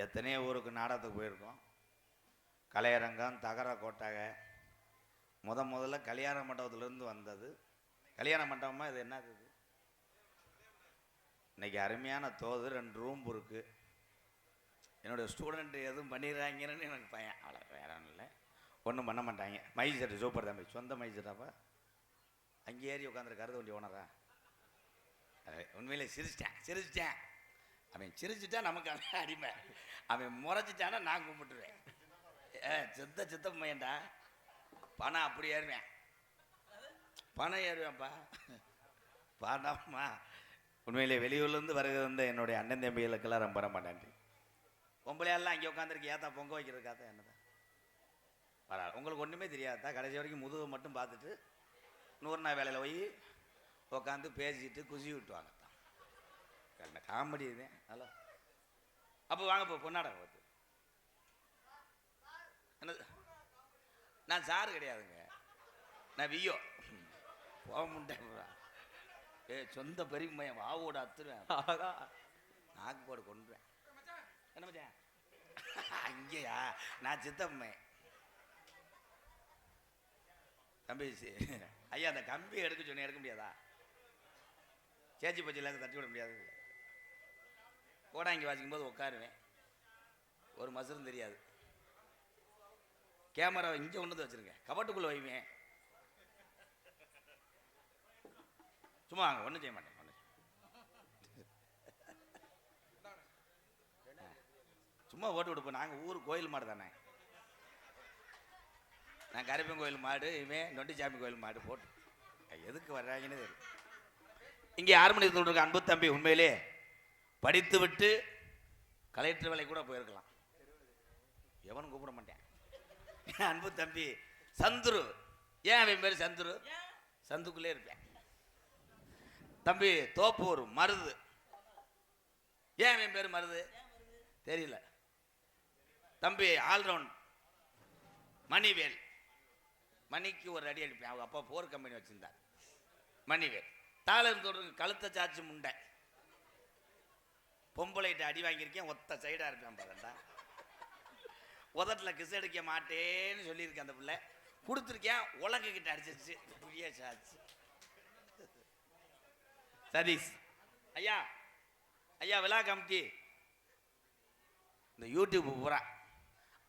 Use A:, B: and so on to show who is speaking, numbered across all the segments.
A: எத்தனையோ ஊருக்கு நாடகத்துக்கு போயிருக்கோம். கலையரங்கம், தகர கோட்டகை, முதல்ல கல்யாண மண்டபத்திலேருந்து வந்தது. கல்யாண மண்டபமாக இது என்னது? இன்னைக்கு அருமையான தோது, 2 ரூம் இருக்குது. என்னுடைய ஸ்டூடெண்ட் எதுவும் பண்ணிடுறாங்கன்னு எனக்கு பையன். அவ்வளோ வேற ஒன்றும் இல்லை, ஒன்றும் பண்ண மாட்டாங்க. மை செட்டு சூப்பர் தம்பி, சொந்த மை செட்டாப்பா. அங்கே ஏறி உட்காந்துருக்காரு வண்டி ஓனரா. உண்மையிலே சிரிச்சிட்டேன். அவன் சிரிச்சுட்டா நமக்கு அவன் அடிமை, அவன் முறைச்சிட்டானா நான் கும்பிட்டுருவேன். சித்த மையன்டா. பணம் அப்படி ஏறுவேன், பணம் ஏறுவேன்ப்பா. பணம்மா உண்மையிலே வெளியூர்லேருந்து வருகிறது வந்து என்னுடைய அண்ணன் தம்பிகளுக்கெல்லாம் ரொம்ப ரொம்ப நன்றி. பொம்பளையெல்லாம் அங்கே உட்காந்துருக்கு, ஏத்தா பொங்க வைக்கிறதுக்காக என்னதான் பரவாயில்ல. உங்களுக்கு ஒன்றுமே தெரியாதா, கடைசி வரைக்கும் முதுகு மட்டும் பார்த்துட்டு 100 நாள் வேலையில் போய் உட்காந்து பேசிட்டு குசி விட்டுவாங்க. தான் காமெடி இதுதான். ஹலோ, அப்போ வாங்க போ பொன்னாடை பார்த்து. என்னது? நான் சாரு கிடையாதுங்க, நான் வியோ போக முட்டேன். சொந்த பெரிய மையம் வாவோட அத்துருவேன், நாக்கு போட கொண்டுவேன். என்ன மச்சான் அங்கேயா? நான் சித்தம்மை தம்பி. ஐயா அந்த கம்பி எடுக்க சொன்னேன், எடுக்க முடியாதா? சேச்சி பச்சியில் தட்டி விட முடியாது. கோடாங்கி வாசிக்கும் போது உட்காருவேன், ஒரு மசரும் தெரியாது. கேமரா இங்கே கொண்டு வந்து வச்சிருங்க, கபட்டுக்குள்ளே வைவேன். சும்மா அங்கே ஒன்றும் செய்ய மாட்டேன். சும்மா ஓட்டு விடுப்போம். நாங்கள் ஊர் கோயில் மாடு தானே, நான் கருப்பன் கோயில் மாடு, இவன் நொண்டிச்சாமி கோயில் மாடு. போட்டு எதுக்கு வர்றாங்கன்னு தெரியும். இங்கே 6 மணி சொல்லிருக்க அன்பு தம்பி உண்மையிலே படித்து விட்டு கலெக்டர் வேலை கூட போயிருக்கலாம். எவனும் கூப்பிட மாட்டேன். அன்பு தம்பி சந்துரு. ஏன் அவன் பேர் சந்துரு? சந்துக்குள்ளே இருப்பேன். தம்பி தோப்பூர் மருது. ஏன் அவன் பேர் மருது? தெரியல. தம்பி ஆல்ரவுண்ட் மணிவேல். மணிக்கு ஒரு அடி அடிப்பேன். அவங்க அப்பா போர் கம்பெனி வச்சிருந்தார். மணிவேல். தாளம் தொடர்ந்து கழுத்தை சாச்சு முண்டை. பொம்பளைகிட்ட அடி வாங்கியிருக்கேன், ஒத்த சைடாக இருப்பேன் பாருண்டா. உதட்டில் கிஸ் அடிக்க மாட்டேன்னு சொல்லியிருக்கேன். அந்த பிள்ளை கொடுத்துருக்கேன், உலக கிட்ட அடிச்சிருச்சு, புரிய சாச்சு. சதீஷ் ஐயா, ஐயா விழா கமிட்டி இந்த யூடியூப் பூரா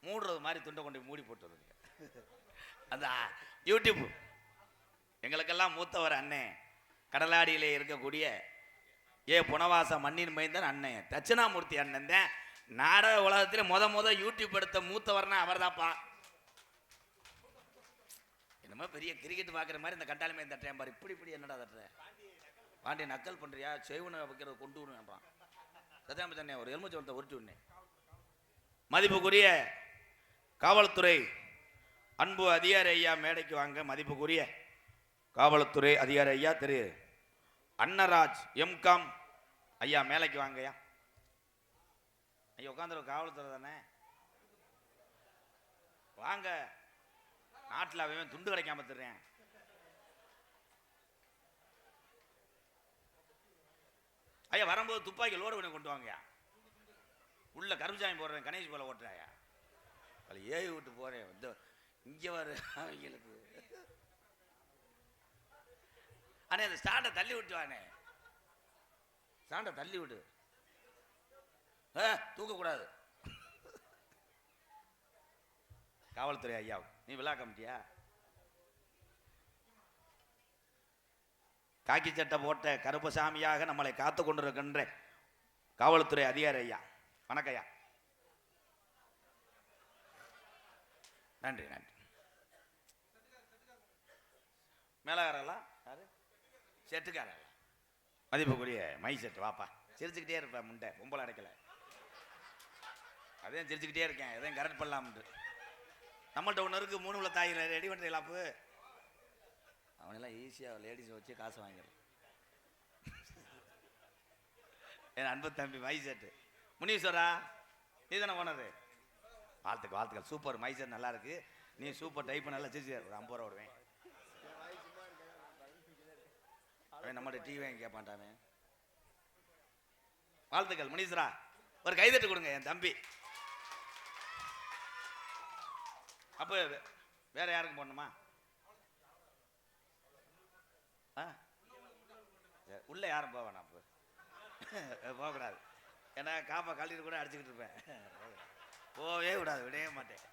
A: மூடுறது மாதிரி துண்டை கொண்டு மூடி போட்டு வருங்க. அந்த யூடியூப் எங்களுக்கெல்லாம் மூத்தவர் அண்ணே, கடலாடியிலே இருக்கக்கூடிய புனவாச மண்ணின் மைந்தன் அண்ணன் தட்சிணாமூர்த்தி அண்ணன் தான். நாடக உலகத்தில் முத யூடியூப் எடுத்த மூத்தவர்னா அவர் தான்ப்பா. என்னமோ பெரிய கிரிக்கெட் பார்க்குற மாதிரி இந்த கட்டாளமே தட்டுறேன் பாரு. இப்படி என்னடா தட்டுற பாண்டி, நக்கல் பண்ணுறியா? செய்வனை வைக்கிறத கொண்டு விடுவேன்றான். சத்தியாம தண்ணே ஒரு எலுமிச்சம்பழத்தை உருட்டி விடனேன். மதிப்புக்குரிய காவல்துறை அன்பு அதிகாரி ஐயா மேடைக்கு வாங்க. மதிப்புக்குரிய காவல்துறை அதிகாரி ஐயா திரு அன்னராஜ் எம்காம் ஐயா மேலைக்கு வாங்கய்யா. ஐயா உட்காந்துரு, காவல்துறை தானே வாங்க. நாட்டில் அவன் துண்டு கிடைக்காம தர்றேன். ஐயா வரும்போது துப்பாக்கி லோடு பண்ணி கொண்டு வாங்கய்யா. உள்ள கரும்புசாமி போடுறேன், கணேஷ் போல ஓட்டுறாயா. அதில் ஏவி விட்டு போறேன். வந்து இங்கே வர அவங்களுக்கு. அண்ணே அந்த ஸ்டாண்டை தள்ளி விட்டு வானே, ஸ்டாண்டை தள்ளி விடு, தூக்கக்கூடாது. காவல்துறை ஐயா நீ விழா கமிட்டியா? காக்கி சட்டை போட்ட கருப்பசாமியாக நம்மளை காத்து கொண்டிருக்கின்ற காவல்துறை அதிகாரி ஐயா வணக்கம் ஐயா. நன்றி நன்றி. மேலகாரெல்லாம் யாரு? செட்டுக்கார. மதிப்புக்குரிய மை செட்டு வாப்பா. சிரிச்சுக்கிட்டே இருப்பேன் முண்டை, பொம்பளை அடைக்கல. அதையும் சிரிச்சுக்கிட்டே இருக்கேன், எதையும் கரெக்ட் பண்ணலாம்ட்டு. நம்மள்ட்ட ஒன்று இருக்கு, 3 உள்ள தாய் ரெடி பண்ணுறீங்களாப்பு. அவனெல்லாம் ஈஸியாக லேடிஸை வச்சு காசு வாங்கிடுறேன். என் அன்பு தம்பி மை செட்டு முனீஸ்வரா, நீ தானே ஓனரு? வாழ்த்துக்கள். சூப்பர் மை செட் நல்லா இருக்கு. நீ சூப்பர் டைப் நல்லா சிரிச்சு. ஒரு 50 ரூபா விடுவேன். அவன் நம்மகிட்ட டிவி வாங்கி கேட்பான்ட்டானே. வாழ்த்துக்கள் முனீஸ்வரா. ஒரு கைதட்டு கொடுங்க என் தம்பி. அப்போ வேற யாருக்கும் போடணுமா? உள்ள யாரும் போக வேணாம். அப்போ போகக்கூடாது. ஏன்னா காப்பா கழட்டிட்டு கூட அடிச்சுக்கிட்டு இருப்பேன். போவே கூடாது, விடவே மாட்டேன்.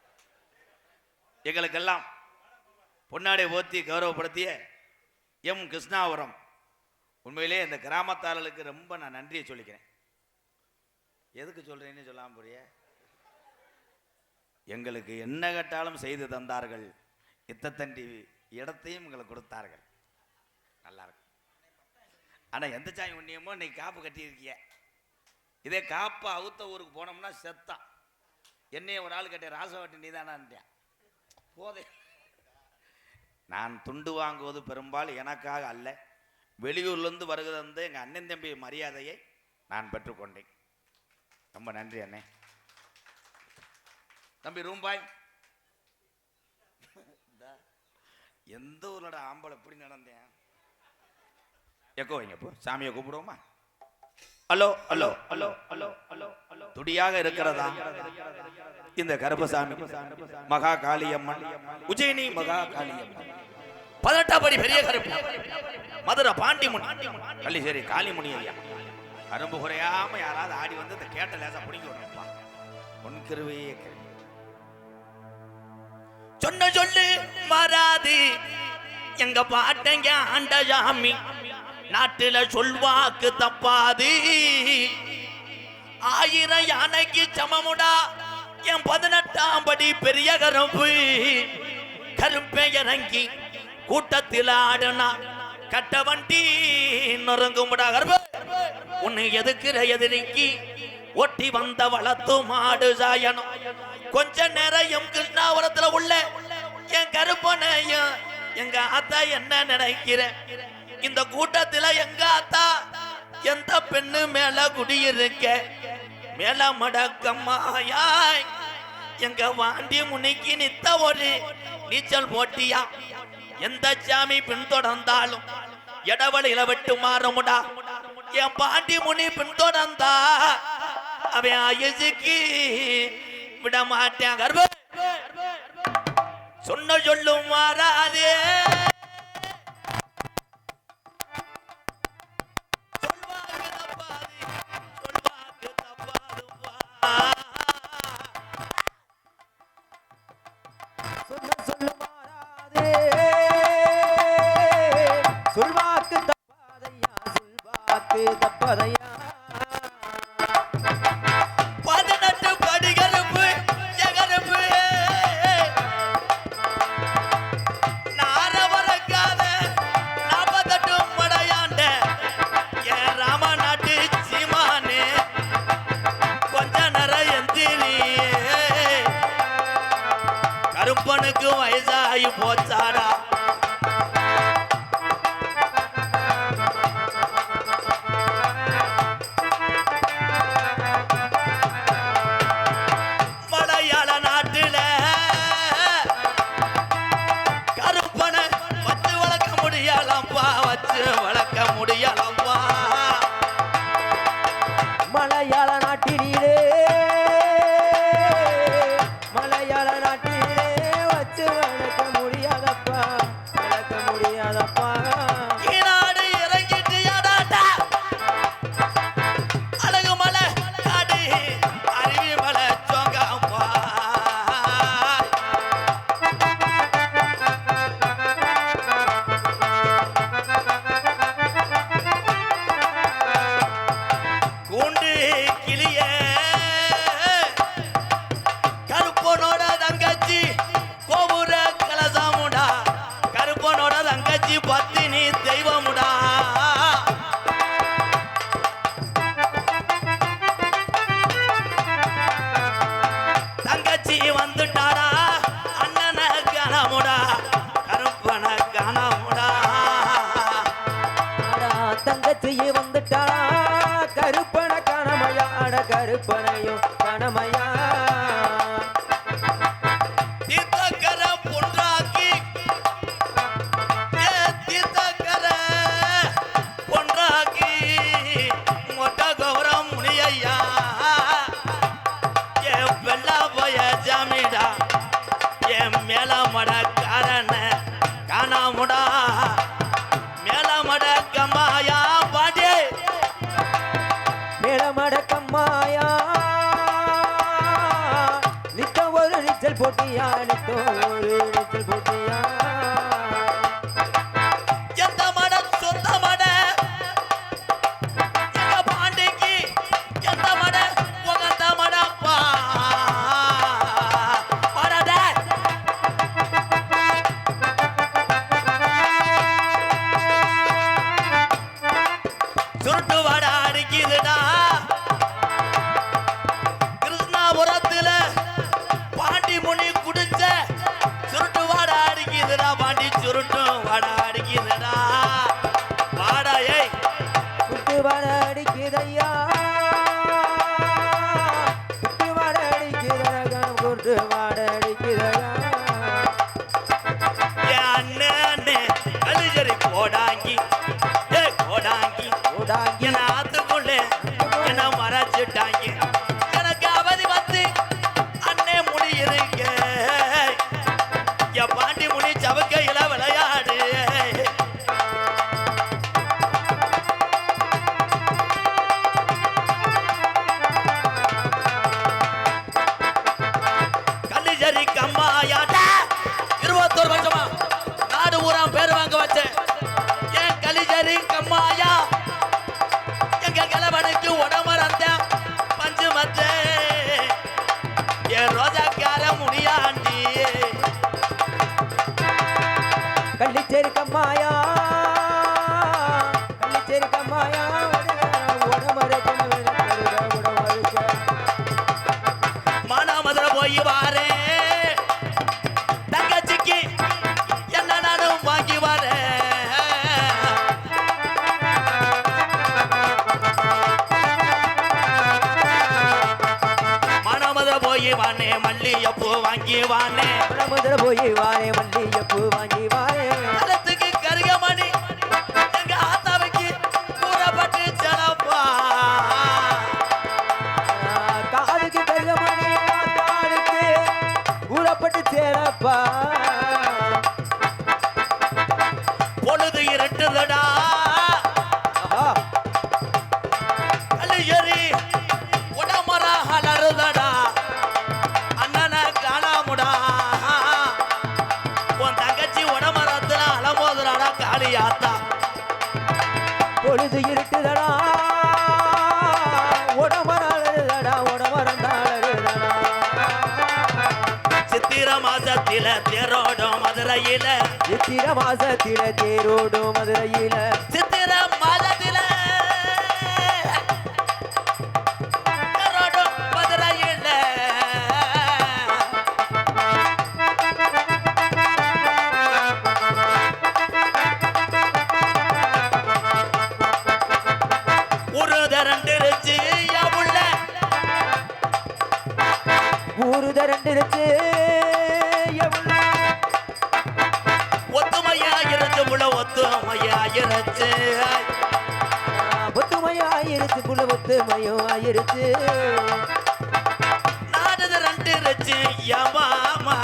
A: எங்களுக்கெல்லாம் பொன்னாடை போத்தி கௌரவப்படுத்திய எம் கிருஷ்ணாபுரம், உண்மையிலே இந்த கிராமத்தார்களுக்கு ரொம்ப நான் நன்றியை சொல்லிக்கிறேன். எதுக்கு சொல்றேன்னு சொல்லாம புரிய, எங்களுக்கு என்ன கேட்டாலும் செய்து தந்தார்கள். இத்தத்தண்டி இடத்தையும் எங்களுக்கு கொடுத்தார்கள். நல்லா இருக்கு. ஆனா எந்த சாமி உண்ணியமோ இன்னைக்கு காப்பு கட்டியிருக்கிய. இதே காப்பை அவுத்த ஊருக்கு போனோம்னா செத்தான். என்னைய ஒரு ஆள் கேட்டேன், ராசவாட்டி நீ தானான்ட்டேன். போதே, நான் துண்டு வாங்குவது பெரும்பாலும் எனக்காக அல்ல, வெளியூர்லேருந்து வருகிறது எங்கள் அண்ணன் தம்பி மரியாதையை நான் பெற்றுக்கொண்டேன். ரொம்ப நன்றி அண்ணே. தம்பி ரூம்பாய், எந்த ஊரோட ஆம்பளை எப்படி நடந்தேன்? எக்கோ வைங்க, போ சாமியை கூப்பிடுவோமா? Hello hello hello hello hello hello. துடியாக இருக்கிறதா இந்த கருப்பசாமி மகா காளியம்மன், உஜயினி மகா காளியம்மன், 18ஆம் படி பெரிய கருப்பு, மதுரை பாண்டிமுனி, கள்ளிசேரி காளிமுனி ஐயா. அரும்பு குறையாம யாராவது ஆடி வந்து இந்த கேட்ட லேசா பிடிக்க விடணும்ப்பா. பொன் கருவையே சொன்ன சொல்லு மாறாது எங்க பாட்டங்க ஆண்டசாமி, நாட்டுல சொல்வாக்கு தப்பாது. 1000 யானைக்கு சமமுடா என் 18ஆம் படி பெரிய கரும்பு. கரும்பை இறங்கி கூட்டத்தில் ஆடுனா கட்ட வண்டி நொறுங்கும்டா. கரும்பு உன்னை எதுக்குற எதிரிக்கு ஒட்டி வந்த வளர்த்து மாடு சாயனம். கொஞ்ச நேரம் எம் கிருஷ்ணாபுரத்துல உள்ள என் கருப்பனையும் எங்க ஆத்தா என்ன நினைக்கிற? இந்த கூட்டத்துல எங்க ஆத்தா எந்த பெண்ணு மேல குடியிருக்க? மேல மடக்கம்மாயாய் எங்க வாண்டி முனிக்கு நித்த ஒரு நீச்சல் போட்டியா. எந்த சாமி பின்தொடர்ந்தாலும் இடவழியில விட்டு மாறுமுடா. என் பாண்டி முனி பின்தொடர்ந்தா அவன் ஆயுசுக்கு விட மாட்டேன். கர்ப்ப சொன்ன சொல்லும் மாறாதே.
B: சொல்வாக்கு தப்பாதையா, சொல்வாக்கு தப்பாதையா.
A: 18 படி கருப்பு ஜகருப்பு, நாரவரக்காத 48 மடையாண்ட என் ராம நாட்டு சீமானே, கொஞ்ச நேரம் எந்திரியே. கருப்பனுக்கு வயசாகி போச்சாடா.
B: மலையாள நாட்டிலே, மலையாள நாட்டிலே வச்சு வளர்க்க முடியாதப்பா, வளர்க்க முடியாதப்பா.
A: ஈனாடு இறங்கிட்டு யாடாட்டா அழகு மலை காடு அருவி மலை சோங்கப்பா. கூண்டு கிளிய கருப்பனோட தங்கச்சி கோபுர கலசாமுடா. கருப்பனோட தங்கச்சி பத்தினி தெய்வமுடா. தங்கச்சி வந்துட்டாடா அண்ணன கனமுடா. கருப்பன கனமுடா.
B: தங்கச்சியே வந்துட்டா கருப்பன கணமையா, அட கருப்பனையும் கணமையா.
A: தீர்த்தக்கர பொன்றாக்கி தீர்த்தக்கர பொன்றாக்கி மொட்ட கௌரம் முனியையா. என் வெள்ளா போய ஜாமிடா, என்
B: போட்டியா நித்தம் ஒரு நீச்சல் போட்டியா
A: எந்த மட சொந்த மட எங்க பாண்டிக்கு எந்த மட உகந்த மடப்பா படட சுருட்டு வட அடிக்குதுடா கிருஷ்ணாபுரத்துல பாண்டி முனி குடிச்ச சுருட்டு வாட அடிக்குதுடா பாண்டி சுருட்டு வாட அடிக்குதுடா வாடா ஏய்
B: குட்டு வட அடிக்குதையா குட்டு வட அடிக்குதா குட்டு வட அடிக்குதையா
A: என் அண்ணே அண்ணே கலிஜரி கோடாங்கி ஏ கோடாங்கி
B: ஓடாங்கி
A: என்ன ஆத்துக்குள்ளே என்ன மறைச்சிட்டாங்க எனக்கு அவதி வந்து அண்ணே முடி இருக்க என் பாண்டி முடி சவுக்கையில விளையாடு கலிஜரி கம்மாயாட்ட 21 வருஷமா நாடு ஊரா பேர் வாங்க வச்சேன் ஏன் கலிஜரி கம்மாயா எங்க கிழவனுக்கு உடம்பரந்த பஞ்சு மத்த என் ரோஜாக்கார முனியாண்டி
B: கள்ளிச்சேரி கம்மாயா கள்ளிச்சேரி கம்மாயா
A: மானாமதுரை போய் வாரே தங்கச்சிக்கு என்ன நானும் வாங்கி வரேன் மானாமதுரை போய் வானே மல்லியப்பூ வாங்கி வானே
B: முதல்ல போய் வாரே மல்லியப்பூ வாங்கி வாரே
A: காலத்துக்கு கருகமணி எங்க ஆத்தாவுக்கு கூறப்பட்டு செலப்பா
B: காதுக்கு பெருகமணி காடுக்கு ஊறப்பட்டு சேரப்பா
A: பொழுது இருட்டுதடா
B: ஆஹா
A: கலியரி உடமரா அலறுதடா அண்ணனை காணாமுடா உன் தங்கச்சி உடமரத்துல அலமோதுறாடா காளியாத்தா
B: பொழுது இருட்டுதடா உடமரடா உடமரந்தாளடா
A: சித்திர மாசத்தில தேரோடும் மதுரையில
B: சித்திர மாசத்தில தேரோடும் மதுரையில
A: சித்திர மாதத்தில தேரோடும் மதுரையில ஒரு தரண்டிருச்சு உள்ள
B: ஊரு தரண்டிருச்சு
A: ஒத்துமையாயிருச்சு உள்ள ஒத்துமையாயிருச்சு
B: ஒத்துமையும் ஆயிருச்சு புள்ள ஒத்துமையும் ஆயிருச்சு
A: நாடு தரண்டிருச்சு மாமா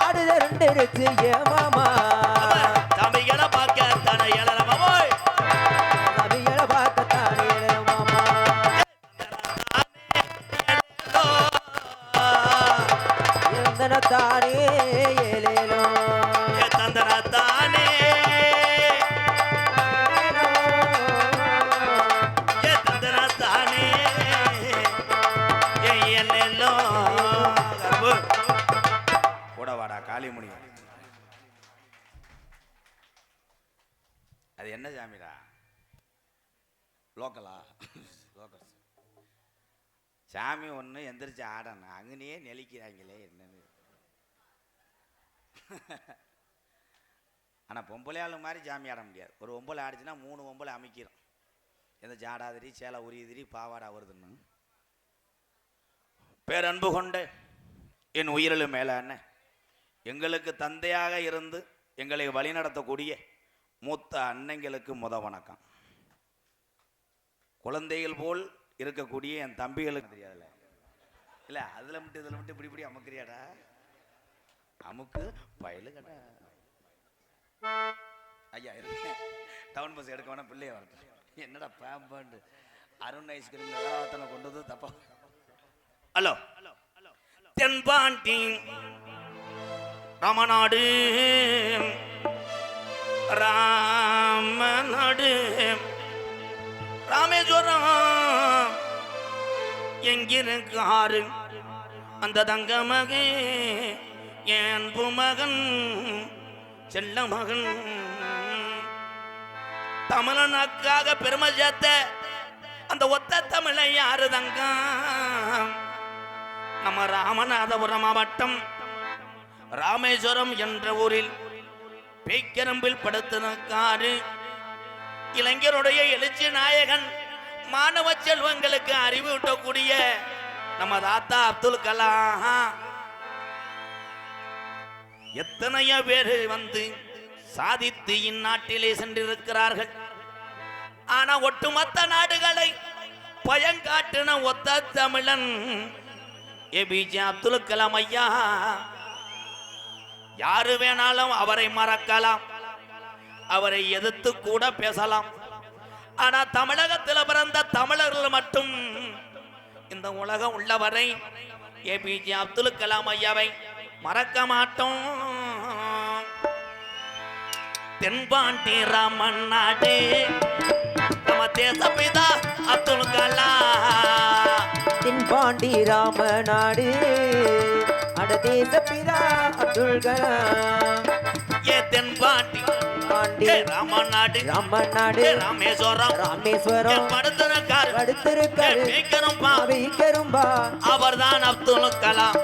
B: ஆடு தரண்டிருச்சு ஏ மாமா
A: தம்பிகளை பார்க்க தன இளரமா போய்
B: அவியல பார்க்கத்தானே மாமா எந்தனத்தானே ஏலேலோ
A: தந்தனத்தானே தந்தனத்தானே கூட வாடா காளிமுனி அது என்ன ஜாமிடா லோக்கலா லோக்கல் சாமி ஒன்று எந்திரிச்சு ஆடணும் அங்கனையே நெளிக்கிறாங்களே என்னன்னு ஆனால் பொம்பளை ஆளு மாதிரி சாமி ஆட முடியாது ஒரு ஒம்பளை ஆடிச்சுன்னா 3 ஒம்பளை அமைக்கிறோம் எந்த ஜாடாதிரி சேலை உரியதிரி பாவாடா வருதுன்னு பேரன்பு கொண்ட என் உயிரிலும் மேலான எங்களுக்கு தந்தையாக இருந்து எங்களை வழிநடத்தக்கூடிய மூத்த அன்னைங்களுக்கு வணக்கம். குழந்தைகள் போல் இருக்கக்கூடிய என் தம்பிகளுக்கு தெரியாதுல்ல இல்லை அதில் மட்டும் இதில் மட்டும் இப்படி இப்படி அமுக்கிறியாடா அமுக்கு பயலு கடா ஐயா இருக்கு டவுன் பஸ் எடுக்க வேணா பிள்ளைய வரட்டும் என்னடா பேம்பாண்டு அருண் ஐஸ்கிரீம்ல வேலை கொண்டு வந்து தப்பா ஹலோ தென்பாண்டி ராமநாடு ராமநாடு ராமேஸ்வரம் எங்கிருக்காரு அந்த தங்க மகன் என் அன்பு மகன் செல்ல மகன் தமிழனுக்காக பெருமை சேர்த்த அந்த ஒத்த தமிழை யாரு தங்க நம்ம ராமநாதபுரம் மாவட்டம் ராமேஸ்வரம் என்ற ஊரில் பேய்க்கரம்பில் படுத்திருக்காரு இளைஞருடைய எழுச்சி நாயகன் மாணவ செல்வங்களுக்கு அறிவூட்டக்கூடிய நம்ம தாத்தா அப்துல் கலாம் எத்தனையோ பேர் வந்து சாதித்து இந்நாட்டிலே சென்றிருக்கிறார்கள். ஆனா ஒட்டுமொத்த நாடுகளை பயங்காட்டின ஒத்த தமிழன் ஏபிஜே அப்துல் கலாம் ஐயா. யாரு வேணாலும் அவரை மறக்கலாம், அவரை எதிர்த்து கூட பேசலாம். ஆனா தமிழகத்தில் பிறந்த தமிழர்கள் மட்டும் இந்த உலகம் உள்ளவரை ஏபிஜே அப்துல் கலாம் ஐயாவை மறக்க மாட்டோம். தென்பாண்டி ராமன் நாடு நம்ம தேசப்பிதா அப்துல் கலாம்.
B: தென்பாண்டி ராமநாடு அட தேசப்பிதா அப்துல் கலாம்.
A: ஏ தென்பாண்டி ராமநாடு
B: ராமநாடு
A: ராமேஸ்வரம்
B: ராமேஸ்வரம்
A: படுத்திருக்காரு அவர்தான் அப்துல் கலாம்.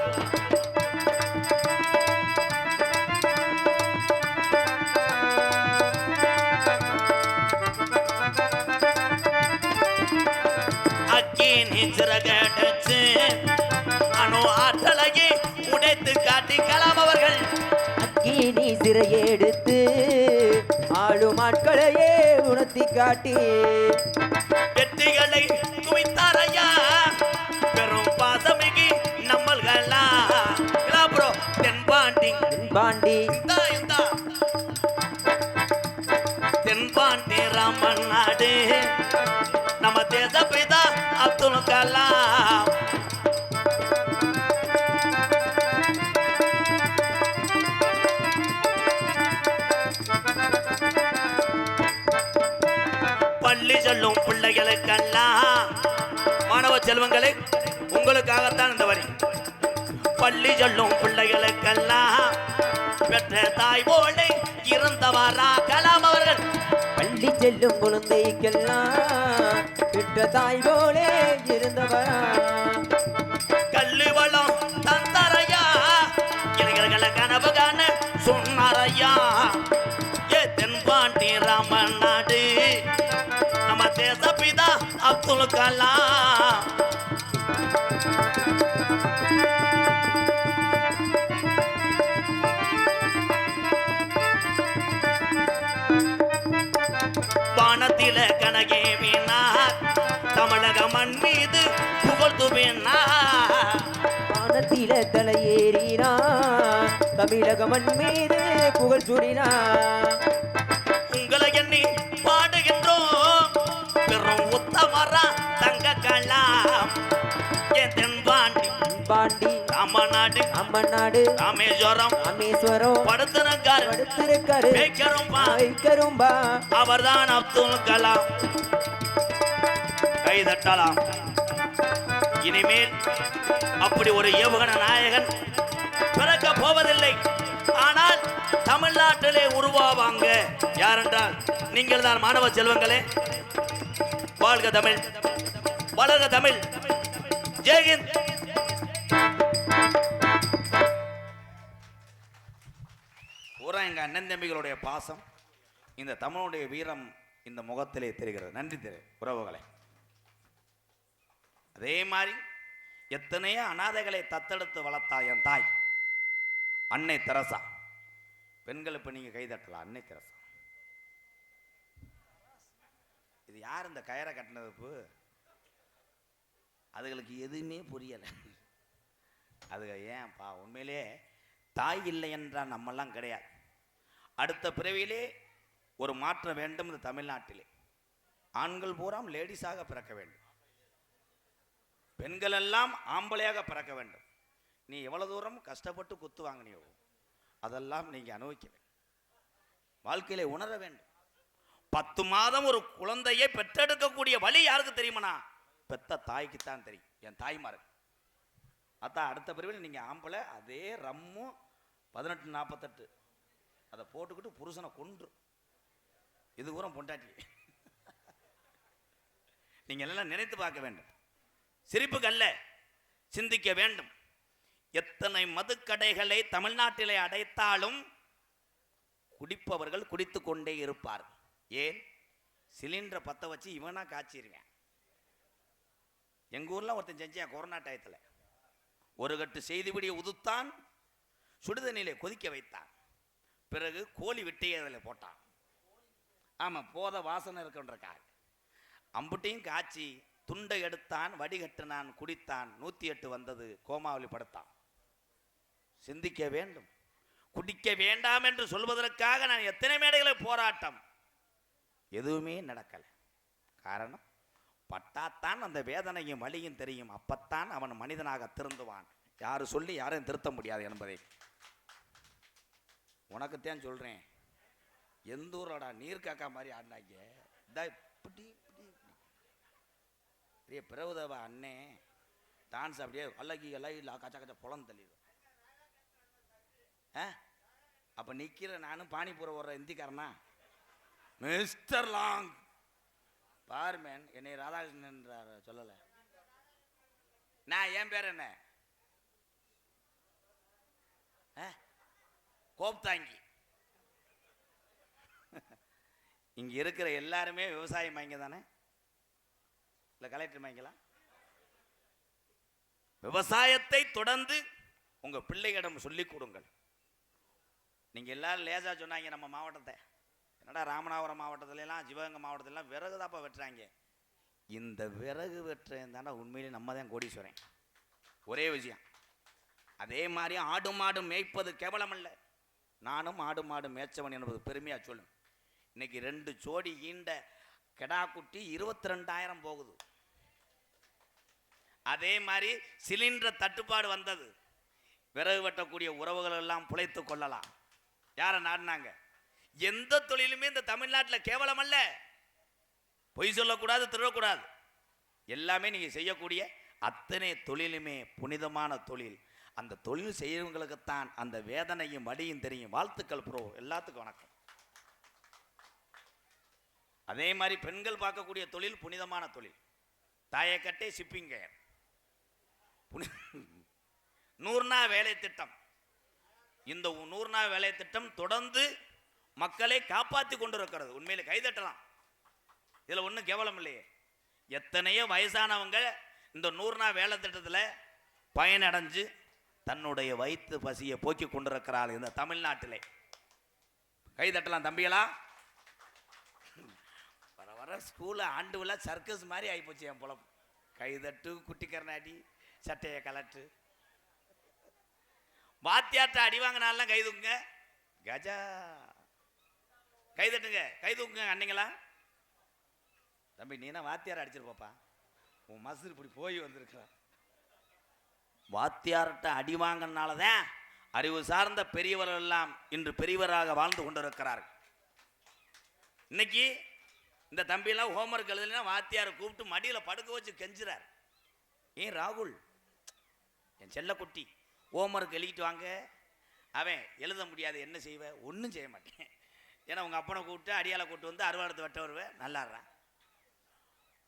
A: சிறகடிச்சு அணு ஆற்றலையே உடைத்து காட்டி கலாம் அவர்கள்
B: அக்கீனி சிறையெடுத்து ஆளும் ஆட்களையே உணர்த்தி காட்டி
A: வெற்றிகளை குவித்தாரையா பெரும் பாசமிகு நம்மள்களா. தென்பாண்டி
B: தென்பாண்டி
A: தென்பாண்டி ராமன் நாடு நம்ம தேசப்பிதா அப்துல் கலாம். பள்ளி சொல்லும் பிள்ளைகளுக்கெல்லாம் மாணவ செல்வங்களே உங்களுக்காகத்தான் இந்த வரி. பள்ளி சொல்லும் பிள்ளைகளுக்கெல்லாம் பெற்ற தாய் போல இருந்தவாரா கலாம் அவர்கள்.
B: பள்ளி செல்லும் குழந்தைக்கெல்லாம் பெற்ற தாய் போலே இருந்தவரா.
A: கல்லு வளம் தந்தாரையா இளைஞர்களை கனவு காண சொன்னாரையா. ஏ தென்பாண்டி ராமன் நாடு நம்ம தேசப்பிதா அப்துல் கலாம். வானத்தில கனகே வீணார் தமிழக மண் மீது புகழ்ந்துவேனார்.
B: வானத்தில தலையேறினார் தமிழக மண் மீது புகழ் சூடினார்.
A: உங்களை எண்ணி பாடுகின்றோம் பெரும் உத்தமரா தங்க கலாம். என் தென்பாண்டி ராமநாடு
B: அம்மநாடு
A: ராமேஸ்வரம்
B: ராமேஸ்வரம்
A: படுத்திருக்காரு அவர்தான் அப்துல் கலாம். கை தட்டலாம். இனிமேல் அப்படி ஒரு ஏவுகண நாயகன் பிறக்க போவதில்லை. ஆனால் தமிழ்நாட்டிலே உருவாவாங்க. யாரென்றால் நீங்கள் தான் மாணவ செல்வங்களே. வாழ்க தமிழ், வளர்க தமிழ். ஜெய்ஹிந்த். பூரா எங்க அண்ணன் தம்பிகளுடைய பாசம், இந்த தமிழுடைய வீரம் இந்த முகத்திலே தெரிகிறது. நன்றி உறவுகளை. அதே மாதிரி எத்தனையோ அனாதைகளை தத்தெடுத்து வளர்த்தாள் என் தாய் அன்னை தெரசா. பெண்கள் இப்ப நீங்க கைதட்டலாம். அன்னை தெரசா. இது யார் இந்த கயரை கட்டினது? அதுகளுக்கு எதுவுமே புரியலை. அதுக ஏன்பா உண்மையிலே தாய் இல்லை என்றால் நம்மெல்லாம் கிடையாது. அடுத்த பிறவியிலே ஒரு மாற்றம் வேண்டும். இந்த தமிழ்நாட்டிலே ஆண்கள் பூராம் லேடிஸாக பிறக்க வேண்டும், பெண்கள் எல்லாம் ஆம்பளையாக பிறக்க வேண்டும். நீ எவ்வளவு தூரம் கஷ்டப்பட்டு குத்து வாங்கினியோ அதெல்லாம் நீங்கள் அனுபவிக்க வேண்டும், வாழ்க்கையிலே உணர வேண்டும். 10 மாதம் ஒரு குழந்தையை பெற்றெடுக்கக்கூடிய வழி யாருக்கு தெரியுமாண்ணா? பெத்த தாய்க்குத்தான் தெரியும், என் தாய்மாருக்கு. அதான் அடுத்த பிரிவில் நீங்கள் ஆம்பளை அதே ரம்மு 1848 அதை போட்டுக்கிட்டு புருஷனை கொன்று இது கூட பொண்டாட்டி. நீங்கள் எல்லாம் நினைத்து பார்க்க வேண்டும், சிரிப்புக்கு அல்ல, சிந்திக்க வேண்டும். எத்தனை மதுக்கடைகளை தமிழ்நாட்டிலே அடைத்தாலும் குடிப்பவர்கள் குடித்து கொண்டே இருப்பார். ஏன்? சிலிண்டரை பற்ற வச்சு இவனா காய்ச்சிருவேன். எங்கள் ஊரில் ஒருத்தன் செஞ்சான் கொரோனா டயத்தில். ஒரு கட்டு செய்திபடியை உதுத்தான், சுடுதண்ணிலே கொதிக்க வைத்தான், பிறகு கோழி விட்டையை அதில் போட்டான். ஆமாம், போத வாசனை இருக்குன்றக்காக அம்புட்டையும் காய்ச்சி துண்டை எடுத்தான், வடிகட்டினான், குடித்தான், 108 வந்தது, கோமாவலி படுத்தான். சிந்திக்க வேண்டும். குடிக்க வேண்டாம் என்று சொல்வதற்காக நான் எத்தனை மேடைகளை போராட்டம், எதுவுமே நடக்கலை. காரணம், பட்டாத்தான் அந்த வேதனையும் வலியும் தெரியும், அப்பத்தான் அவன் மனிதனாக திருந்துவான். யாரு சொல்லி யாரையும் திருத்த முடியாது என்பதை உனக்குத்தான் சொல்றேன். எந்த ஊரோட நீர் காக்கா மாதிரி ஆடினாங்க, இப்படி பெரிய பிரபுதவ அண்ணே டான்ஸ் அப்படியே அழகி கச்சா கச்சா புலம் தள்ளிடும். அப்ப நிக்கிற நானும் பானிபுரம் வர்ற இந்திக்காரனா மிஸ்டர் லாங் பார்மேன் என்னை ராதாகிருஷ்ணன் சொல்லல. நான் என் பேர் என்ன? கோப்தாங்கி. இங்க இருக்கிற எல்லாருமே விவசாயம் வாங்க தானே, இல்ல கலெக்டர் வாங்கிக்கலாம். விவசாயத்தை தொடர்ந்து உங்க பிள்ளைகளிடம் சொல்லிக் கொடுங்கள். நீங்க எல்லாரும் லேசா சொன்னாங்க நம்ம மாவட்டத்தை, என்னடா ராமநாதபுரம் மாவட்டத்திலாம் சிவகங்கை மாவட்டத்திலாம் விறகு தாப்பா வெட்டுறாங்க. இந்த விறகு வெட்டுறேன் தானே உண்மையிலே நம்ம தான் கோடீஸ்வரன். ஒரே விஷயம். அதே மாதிரி ஆடு மாடு மேய்ப்பது கேவலம் அல்ல, நானும் ஆடு மாடு மேய்ச்சவன் என்பது பெருமையா சொல்லும். இன்னைக்கு 2 ஜோடி ஈண்ட கெடா குட்டி 22,000 போகுது. அதே மாதிரி சிலிண்டர் தட்டுப்பாடு வந்தது, விறகு வெட்டக்கூடிய உறவுகள் எல்லாம் பிழைத்து கொள்ளலாம். யாரை நாடினாங்க? எந்த தொழிலுமே இந்த தமிழ்நாட்டில் கேவலம் அல்ல. பொய் சொல்லக்கூடாது, திருடக்கூடாது. எல்லாமே நீங்க செய்யக்கூடிய அத்தனை தொழிலுமே புனிதமான தொழில். அந்த தொழில் செய்யறவங்களுக்குத்தான் அந்த வேதனையும் வலியும் தெரியும். வாழ்த்துக்கள் ப்ரோ, எல்லாத்துக்கும் வணக்கம். அதே மாதிரி பெண்கள் பார்க்கக்கூடிய தொழில் புனிதமான தொழில். தாயக்கட்டை ஷிப்பிங் கேர், 100 நாள் வேலை திட்டம். இந்த 100 நாள் வேலை திட்டம் தொடர்ந்து மக்களை காப்பாற்றி கொண்டிருக்கிறது. உண்மையிலே கைதட்டலாம், இதுல ஒன்றும் கேவலம் இல்லையே. எத்தனையோ வயசானவங்க இந்த 100 நாள் வேலை திட்டத்தில் பயனடைஞ்சு தன்னுடைய வயிற்று பசியை போக்கி கொண்டிருக்கிறாள் இந்த தமிழ்நாட்டிலே. கைதட்டலாம் தம்பிகளா. வர வர ஸ்கூலில் ஆண்டு விழா சர்க்கஸ் மாதிரி ஆகிப்போச்சு என் பொழப்பு. கைதட்டு, குட்டி கர்நாடி, சட்டையை கலட்டு, வாத்தியாட்ட அடி வாங்கினாலாம் கைதுங்க, கஜா கைதட்டுங்க, கைதுங்க அன்னைங்களா. தம்பி நீனா வாத்தியார் அடிச்சிருப்பாப்பா, உன் மசூர் இப்படி போய் வந்திருக்கிற. வாத்தியார்கிட்ட அடி வாங்கினால தான் அறிவு சார்ந்த பெரியவர்கள் எல்லாம் இன்று பெரியவராக வாழ்ந்து கொண்டிருக்கிறார்கள். இன்னைக்கு இந்த தம்பியெல்லாம் ஹோம்ஒர்க் எழுதலைன்னா வாத்தியாரை கூப்பிட்டு மடியில் படுக்க வச்சு கெஞ்சுறார். ஏன் ராகுல், என் செல்ல குட்டி ஹோம்ஒர்க் எழுதிட்டு வாங்க. அவன் எழுத முடியாது, என்ன செய்வேன்? ஒன்றும் செய்ய மாட்டேன். ஏன்னா உங்கள் அப்பனை கூப்பிட்டு அடியாலை கூப்பிட்டு வந்து அறுவாடத்தை வெட்ட வருவேன். நல்லாடுறான்.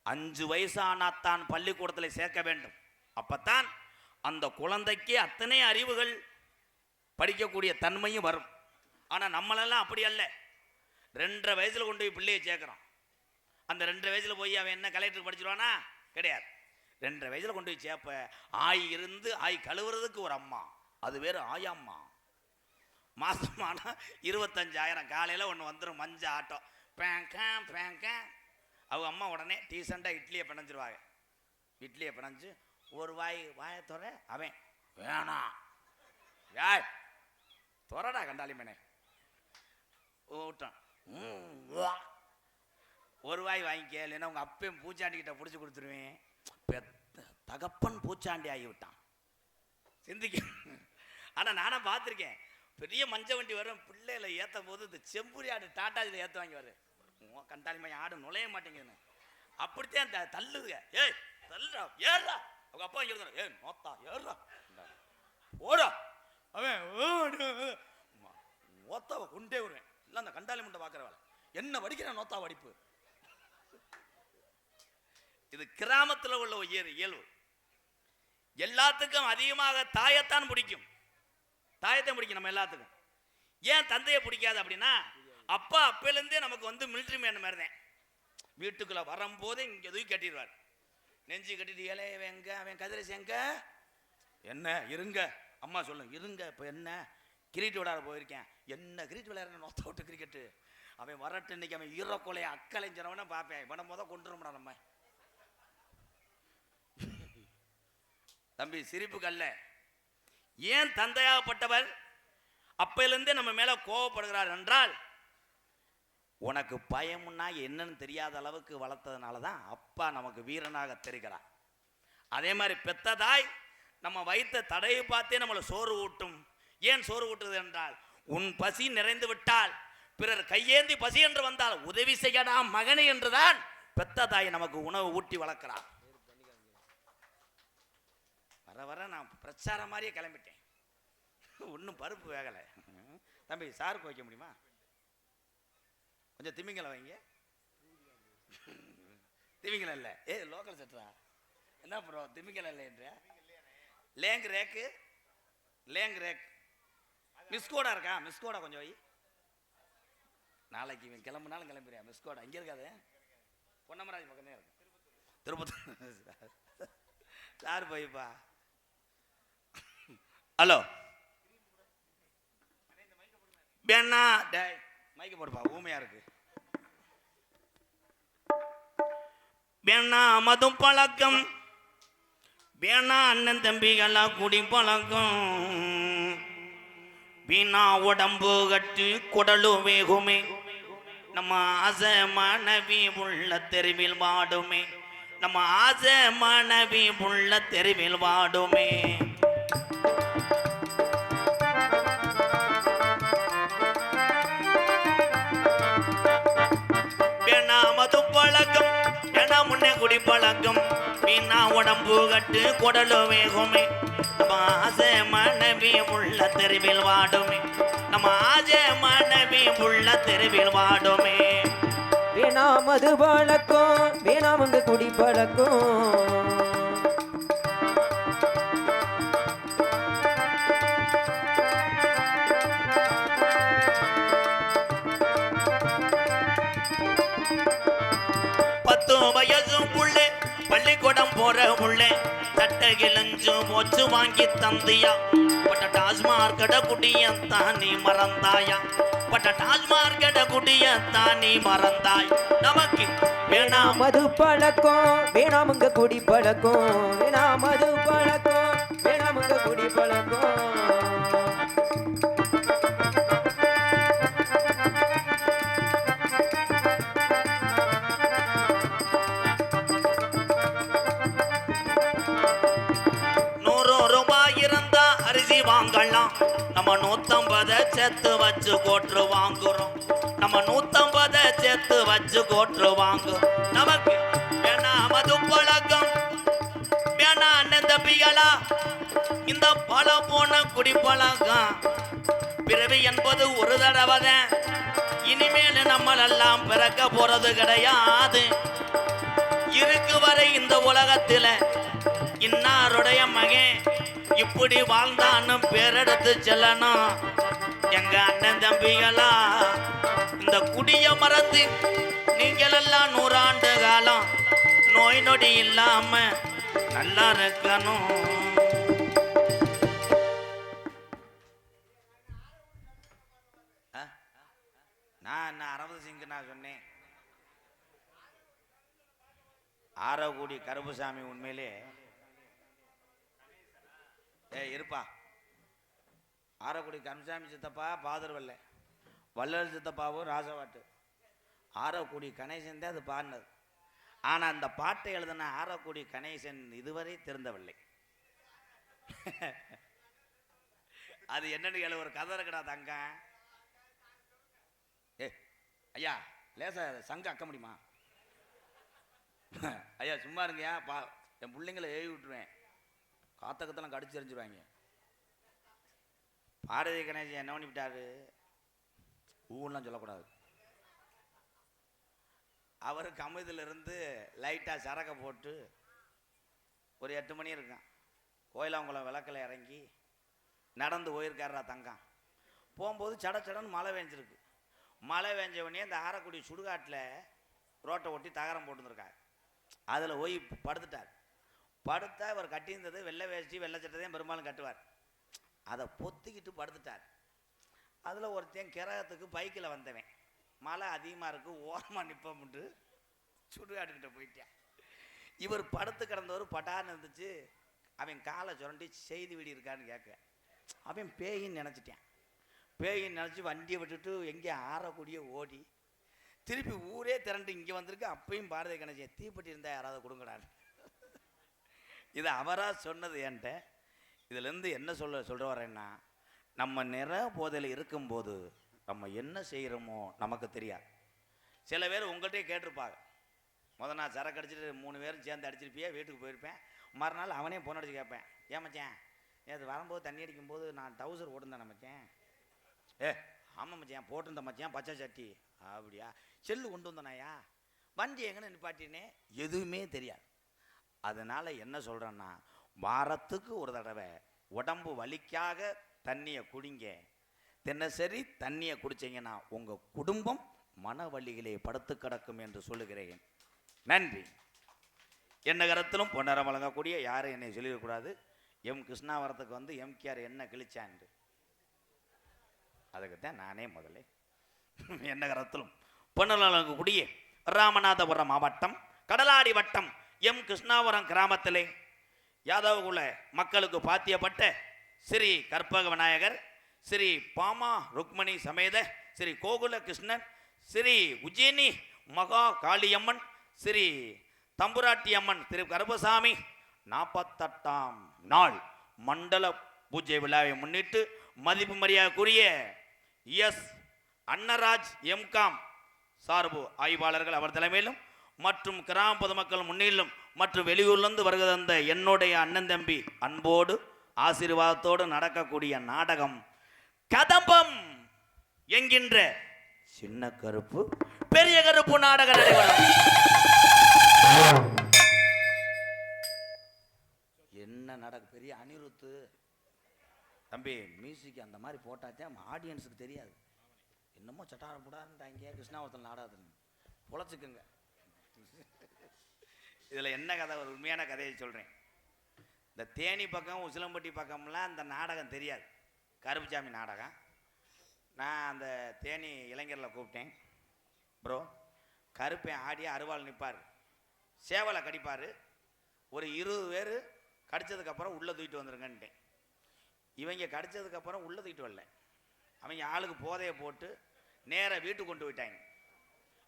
A: 5 வயசானாத்தான் பள்ளிக்கூடத்தில் சேர்க்க வேண்டும். அப்பத்தான் அந்த குழந்தைக்கு அத்தனை அறிவுகள் படிக்கக்கூடிய தன்மையும் வரும். ஆனால் நம்மளெல்லாம் அப்படி அல்ல. 2.5 வயசில் கொண்டு போய் பிள்ளையை சேர்க்குறோம். அந்த 2.5 வயசில் போய் அவன் என்ன கலெக்டருக்கு படிச்சிருவானா? கிடையாது. 2.5 வயசில் கொண்டு போய் சேர்ப்ப ஆய் இருந்து ஆய் கழுவுறதுக்கு ஒரு அம்மா, அது வேறு ஆயம்மா. மாதமானா 25,000. காலையில் ஒன்று வந்துடும் மஞ்ச ஆட்டோ, பேங்க பேங்க. அவங்க அம்மா உடனே டீசெண்டாக இட்லியை பிணைஞ்சிருவாங்க. இட்லியை பிணைஞ்சு ஒரு வாயை துற. அவன் வேணாம், யாய் துறடா கண்டாலி மேனே ஊட்டம். ஒரு வாய் வாங்கிக்க, இல்லைன்னா உங்கள் அப்பையும் பூச்சாண்டிக்கிட்ட பிடிச்சி கொடுத்துருவேன். தகப்பன் பூச்சாண்டி ஆகிவிட்டான். சிந்திக்க. ஆனால் நானும் பார்த்துருக்கேன், பெரிய மஞ்ச வண்டி வரும், பிள்ளைகளை ஏற்றும் போது இந்த செம்புரி ஆடு டாட்டாஜில் ஏற்றுவாங்க வரும். கண்டாளி மையம் ஆடு நுழைய மாட்டேங்குதுன்னு அப்படித்தான் தள்ளுதுங்க. ஏய் தள்ளுறா, ஏறா. அவங்க அப்பா இங்கே இருந்தா, நோத்தா ஏறா ஓடா. அவன் நோத்தாவை கொண்டே வருவேன். இல்லை அந்த கண்டாளி முண்டை பார்க்குறவள என்ன வடிக்கிற நோத்தா வடிப்பு. இது கிராமத்தில் உள்ள இயல்பு. எல்லாத்துக்கும் அதிகமாக தாயத்தான் பிடிக்கும். தாயத்தை பிடிக்கும் நம்ம எல்லாத்துக்கும். ஏன் தந்தையை பிடிக்காது அப்படின்னா, அப்பா அப்பையிலேருந்தே நமக்கு வந்து மிலிட்ரி மேன் மாதிரி தான். வீட்டுக்குள்ள வரும்போது இங்கே தூக்கி கட்டிடுவார், நெஞ்சு கட்டிட்டு. இலைய எங்க, அவன் கதிரசி எங்க, என்ன இருங்க அம்மா சொல்லுங்க இருங்க. இப்போ என்ன கிரிக்கெட் விளையாட போயிருக்கேன், என்ன கிரிக்கெட் விளையாடுற நோத்த விட்டு கிரிக்கெட்டு. அவன் வரட்டு, இன்னைக்கு அவன் ஈரக்கொலையை அக்கலைஞ்சவன பார்ப்பேன். இவனை முத கொண்டுரும்டா நம்ம. தம்பி சிரிப்புக்கு அல்ல. ஏன் தந்தையாகப்பட்டவர் அப்பையிலிருந்தே நம்ம மேல கோவப்படுகிறார் என்றால், உனக்கு பயம்னா என்னன்னு தெரியாத அளவுக்கு வளர்த்ததுனால தான் அப்பா நமக்கு வீரனாக தெரிகிறார். அதே மாதிரி பெத்த தாய் நம்ம வைத்த தடையை பார்த்தே நம்மளை சோறு ஊட்டும். ஏன் சோறு ஊட்டுறது என்றால், உன் பசி நிறைந்து விட்டால் பிறர் கையேந்தி பசி என்று வந்தால் உதவி செய்யடா மகனே என்றுதான் பெத்த தாய் நமக்கு உணவு ஊட்டி வளர்க்கிறார். வர வர நான் பிரச்சாரம் மாதிரியே கிளம்பிட்டேன். ஒன்றும் பருப்பு வேகலை. தம்பி சாருக்கு வைக்க முடியுமா? கொஞ்சம் திமிங்கலை வைங்க. திமிங்கலை இல்லை, லோக்கல் செட்டரா என்ன ப்ரோ திமிங்கலை இல்லை என்ற லேங் ரேக்கு, லேங் ரேக் மிஸ்கோடா இருக்கா? மிஸ்கோடா கொஞ்சம் வை. நாளைக்கு இவன் கிளம்புனாலும் கிளம்பிடுறேன். மிஸ்கோடா இங்கே இருக்காது, பொன்னமராஜ் பக்கமே இருக்கு. திருப்பத்தூர் சார் போய்ப்பா. ஹலோ வேணா டே மைக்க போடுப்பா, ஊமையா இருக்கு. வேணா மதும் பழக்கம், வேணா அண்ணன் தம்பிகளா குடி பழக்கம், வீணா உடம்பு கட்டு குடலு வேகுமே, நம்ம ஆசை மனைவி உள்ள தெருவில் வாடுமே, நம்ம ஆசை மனைவி உள்ள தெருவில் வாடுமே. குடி பழக்கம், வீணா உடம்பு கட்டு குடலு வேகுமே, நம்ம ஆசை மனைவி உள்ள தெருவில் வாடுமே, நம்ம ஆசை மனைவி உள்ள தெருவில் வாடுமே.
B: வீணா மது பழக்கம், வீணா வந்து குடி பழக்கம், பள்ளிக்கூடம் போற உள்ளே தட்டை கிழஞ்சு மொச்சு வாங்கி தந்தியா, பட்ட டாஸ்மார் கட குடிய தானி மறந்தாயா, பட்ட டாஸ்மார் கட குடிய தானி மறந்தாய். நமக்கு வேணா மது பழக்கம், வேணாமுங்க குடி பழக்கம், வேணா மது பழக்கம், வேணாமுங்க குடி பழக்கம்.
A: வாங்கலாம், நம்ம 150 சேர்த்து வச்சு கோட்டு வாங்குறோம், நம்ம 150 சேர்த்து வச்சு கோட்டு வாங்கு. நமக்கு வேணா மது பழக்கம், வேணா அண்ணன் தம்பிகளா இந்த பல போன குடி பழக்கம். பிறவி என்பது ஒரு தடவை தான், இனிமேல் நம்மளெல்லாம் பிறக்க போறது கிடையாது. இருக்கு வரை இந்த உலகத்துல இன்னாருடைய மகன் இப்படி வாழ்ந்தான்னு பேரெடுத்து செல்லணும். எங்க அண்ணன் தம்பிகளா இந்த குடிய மறந்து நீங்கள் எல்லாம் 100 ஆண்டு காலம் நோய் நொடி இல்லாம நல்லா இருக்கணும். நான் 60 சிங்கு நான் சொன்னேன். ஆரகுடி கருப்புசாமி உண்மையிலே இருப்பா. ஆரக்குடி கருப்புசாமி சித்தப்பா பாதர்வல்ல, வள்ளல் சித்தப்பாவும் ராசவாட்டு, ஆரக்குடி கணேசன் தான் அது பாடினது. ஆனால் அந்த பாட்டை எழுதின ஆரக்குடி கணேசன் இதுவரை திருந்தவில்லை. அது என்னன்னு கேளு, ஒரு கதை இருக்கடா தங்கம். ஏ ஐயா, லேசா சங்க அக்க முடியுமா? ஐயா சும்மா இருங்கயா, என் பிள்ளைங்களை ஏவி விட்டுருவேன், காத்தக்கத்தெல்லாம் கடிச்சு எறிஞ்சிருவாங்க. பாரதி கணேசன் என்ன பண்ணிவிட்டாரு, ஊன்லாம் சொல்லக்கூடாது. அவர் கமுதிலிருந்து லைட்டாக சரக்கை போட்டு ஒரு 8 மணி இருக்கான், கோயிலாங்குளம் விளக்கில் இறங்கி நடந்து போயிருக்காரா தங்கம். போகும்போது சடச்சடன்னு மழை வேஞ்சிருக்கு. மழை வேஞ்சவனே இந்த ஆரக்குடி சுடுகாட்டில் ரோட்டை ஒட்டி தகரம் போட்டுருக்காரு. அதில் போய் படுத்துட்டார். படுத்தா இவர் கட்டியிருந்தது வெள்ளை வேஷ்டி வெள்ளை சட்டையும் பெரும்பாலும் கட்டுவார். அதை பொத்திக்கிட்டு படுத்துட்டார். அதில் ஒருத்தன் கிரகத்துக்கு பைக்கில் வந்தவன், மழை அதிகமாக இருக்குது ஓரமாக நிற்போம்ட்டு சுடுகாட்டுக்கிட்ட போயிட்டான். இவர் படுத்து கிடந்தவர் பட்டான்னு இருந்துச்சு. அவன் காலை சுரண்டி செய்தி வீடி இருக்கான்னு கேட்க, அவன் பேயின்னு நினச்சிட்டான். பேயின்னு நினச்சி வண்டியை விட்டுட்டு எங்கே ஆறக்கூடிய ஓடி திருப்பி ஊரே திரண்டு இங்கே வந்திருக்கு. அப்பையும் பாரதி கணேசன் தீப்பெட்டி இருந்தால் யாராவது கொடுங்கடான்னு. இது அவராக சொன்னது என்கிட்ட. இதுலேருந்து என்ன சொல்ல வரேன்னா, நம்ம நிற போதையில் இருக்கும்போது நம்ம என்ன செய்கிறோமோ நமக்கு தெரியாது. சில பேர் உங்கள்கிட்டயே கேட்டிருப்பாங்க, நான் சரக்கு அடிச்சுட்டு 3 பேரும் சேர்ந்து அடிச்சிருப்பியா, வீட்டுக்கு போயிருப்பேன். மறுநாள் அவனே ஃபோன் அடிச்சு கேட்பேன், ஏன் மச்சான் நேற்று வரும்போது தண்ணி அடிக்கும்போது நான் டவுசர் ஓட்டுந்தேன் மச்சான். ஆமாம் மச்சான் போட்டிருந்தேன் மச்சான் பச்சை சட்டி. அப்படியா, செல்லு கொண்டு வந்தனாயா, வண்டி எங்கன்னு நிப்பாட்டினே, எதுவுமே தெரியாது. அதனால் என்ன சொல்கிறேன்னா, வாரத்துக்கு ஒரு தடவை உடம்பு வலிக்காக தண்ணியை குடிங்க. தினசரி தண்ணியை குடிச்சிங்கன்னா உங்கள் குடும்பம் மன வலிகளே படுத்து கிடக்கும் என்று சொல்லுகிறேன். நன்றி. என்ன கரத்திலும் பொன்னரம் வழங்கக்கூடிய யாரும் என்னை சொல்லிடக்கூடாது. எம் கிருஷ்ணாவரத்துக்கு வந்து எம்கேஆர் என்ன கிழிச்சாண்டு, அதுக்குத்தான் நானே முதல்ல என்ன கரத்திலும் பொன்னரம் வழங்கக்கூடிய ராமநாதபுரம் மாவட்டம் கடலாடி வட்டம் எம் கிருஷ்ணாவரம் கிராமத்திலே யாதவகுல மக்களுக்கு பாத்தியப்பட்ட ஸ்ரீ கற்பக விநாயகர், ஸ்ரீ பாமா ருக்மணி சமேத ஸ்ரீ கோகுல கிருஷ்ணன், ஸ்ரீ உஜ்ஜயினி மகா காளியம்மன், ஸ்ரீ தம்புராட்டி அம்மன் திரு கருப்பசாமி 48ஆம் நாள் மண்டல பூஜை விழாவை முன்னிட்டு மதிப்பு மரியாதைக்குரிய எஸ் அன்னராஜ் எம்காம் சார்பு ஆய்வாளர்கள் அவர் தலைமையிலும் மற்றும் கிராம பொதுமக்கள் முன்னிலும் மற்றும் வெளியூர்லேருந்து வருகிற அந்த என்னுடைய அண்ணன் தம்பி அன்போடு ஆசீர்வாதத்தோடு நடக்கக்கூடிய நாடகம் கதம்பம் என்கின்ற சின்ன கருப்பு பெரிய கருப்பு நாடக நடைபெறும். என்ன நடக்கு பெரிய அனிருத்து தம்பி மியூசிக் அந்த மாதிரி போட்டாச்சும் ஆடியன்ஸுக்கு தெரியாது. என்னமோ சட்டார புடான்ட்டாங்க கிருஷ்ணாவரத்தில் நாடாதுன்னு பொழைச்சிக்குங்க. இதில் என்ன கதை, ஒரு உண்மையான கதையை சொல்கிறேன். இந்த தேனி பக்கம் உசிலம்பட்டி பக்கம்லாம் அந்த நாடகம் தெரியாது, கருப்புசாமி நாடகம். நான் அந்த தேனி இளைஞரில் கூப்பிட்டேன், ப்ரோ கருப்பேன் ஆடி அருவாள் நிற்பார், சேவலை கடிப்பார், ஒரு 20 பேர் கடித்ததுக்கப்புறம் உள்ளே தூக்கிட்டு வந்துருங்கன்ட்டேன். இவங்க கடித்ததுக்கப்புறம் உள்ளே தூக்கிட்டு வரல, அவங்க ஆளுக்கு போதையை போட்டு நேராக வீட்டுக்கு கொண்டு போயிட்டாங்க.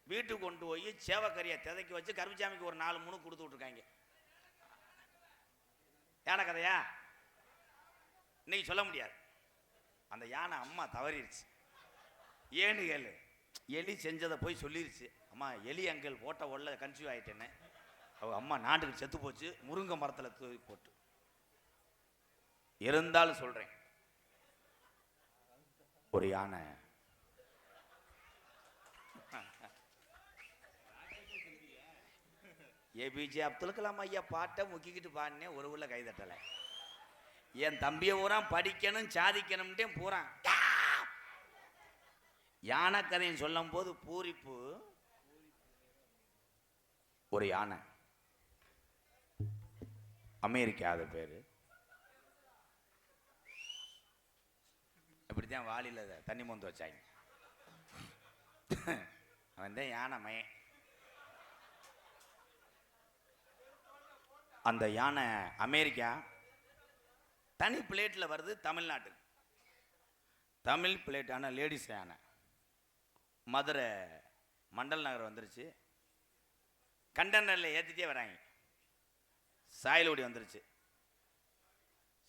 A: வீட்டுக்கு கொண்டு போய் சேவக்கரியை திதைக்கி வச்சு கருப்புசாமிக்கு ஒரு 4 3 கொடுத்து விட்ருக்காங்க. யானை கதையா இன்னைக்கு சொல்ல முடியாது. அந்த யானை அம்மா தவறிடுச்சு. ஏன்னு கேளு, எலி செஞ்சதை போய் சொல்லிருச்சு, அம்மா எலி அங்கிள் போட்ட உள்ள கன்சியூவ் ஆகிட்டேன்னு. அவள் அம்மா நாட்டுக்கு செத்து போச்சு, முருங்கை மரத்தில் தூக்கி போட்டு. இருந்தாலும் சொல்கிறேன், ஒரு யானை ஏபிஜே அப்துல் கலாம் ஐயா பாட்டை முக்கிக்கிட்டு பாடினே ஒரு உள்ள கைதட்டலை. என் தம்பியை பூரா படிக்கணும் சாதிக்கணும்ட்டே பூரான். யானை கதையும் சொல்லும் போது பூரிப்பு. ஒரு யானை அமெரிக்கா, அது பேரு இப்படித்தான் வாளியில் தண்ணி மொந்து வச்சாங்க. அவன் தான் யானை மயன். அந்த யானை அமெரிக்கா தனி பிளேட்டில் வருது தமிழ்நாட்டுக்கு. தமிழ் பிளேட்டான லேடிஸ் யானை மதுரை மண்டல் நகர் வந்துருச்சு. கண்டெய்னரில் ஏற்றிட்டே வராங்க. சாயலூடி வந்துருச்சு.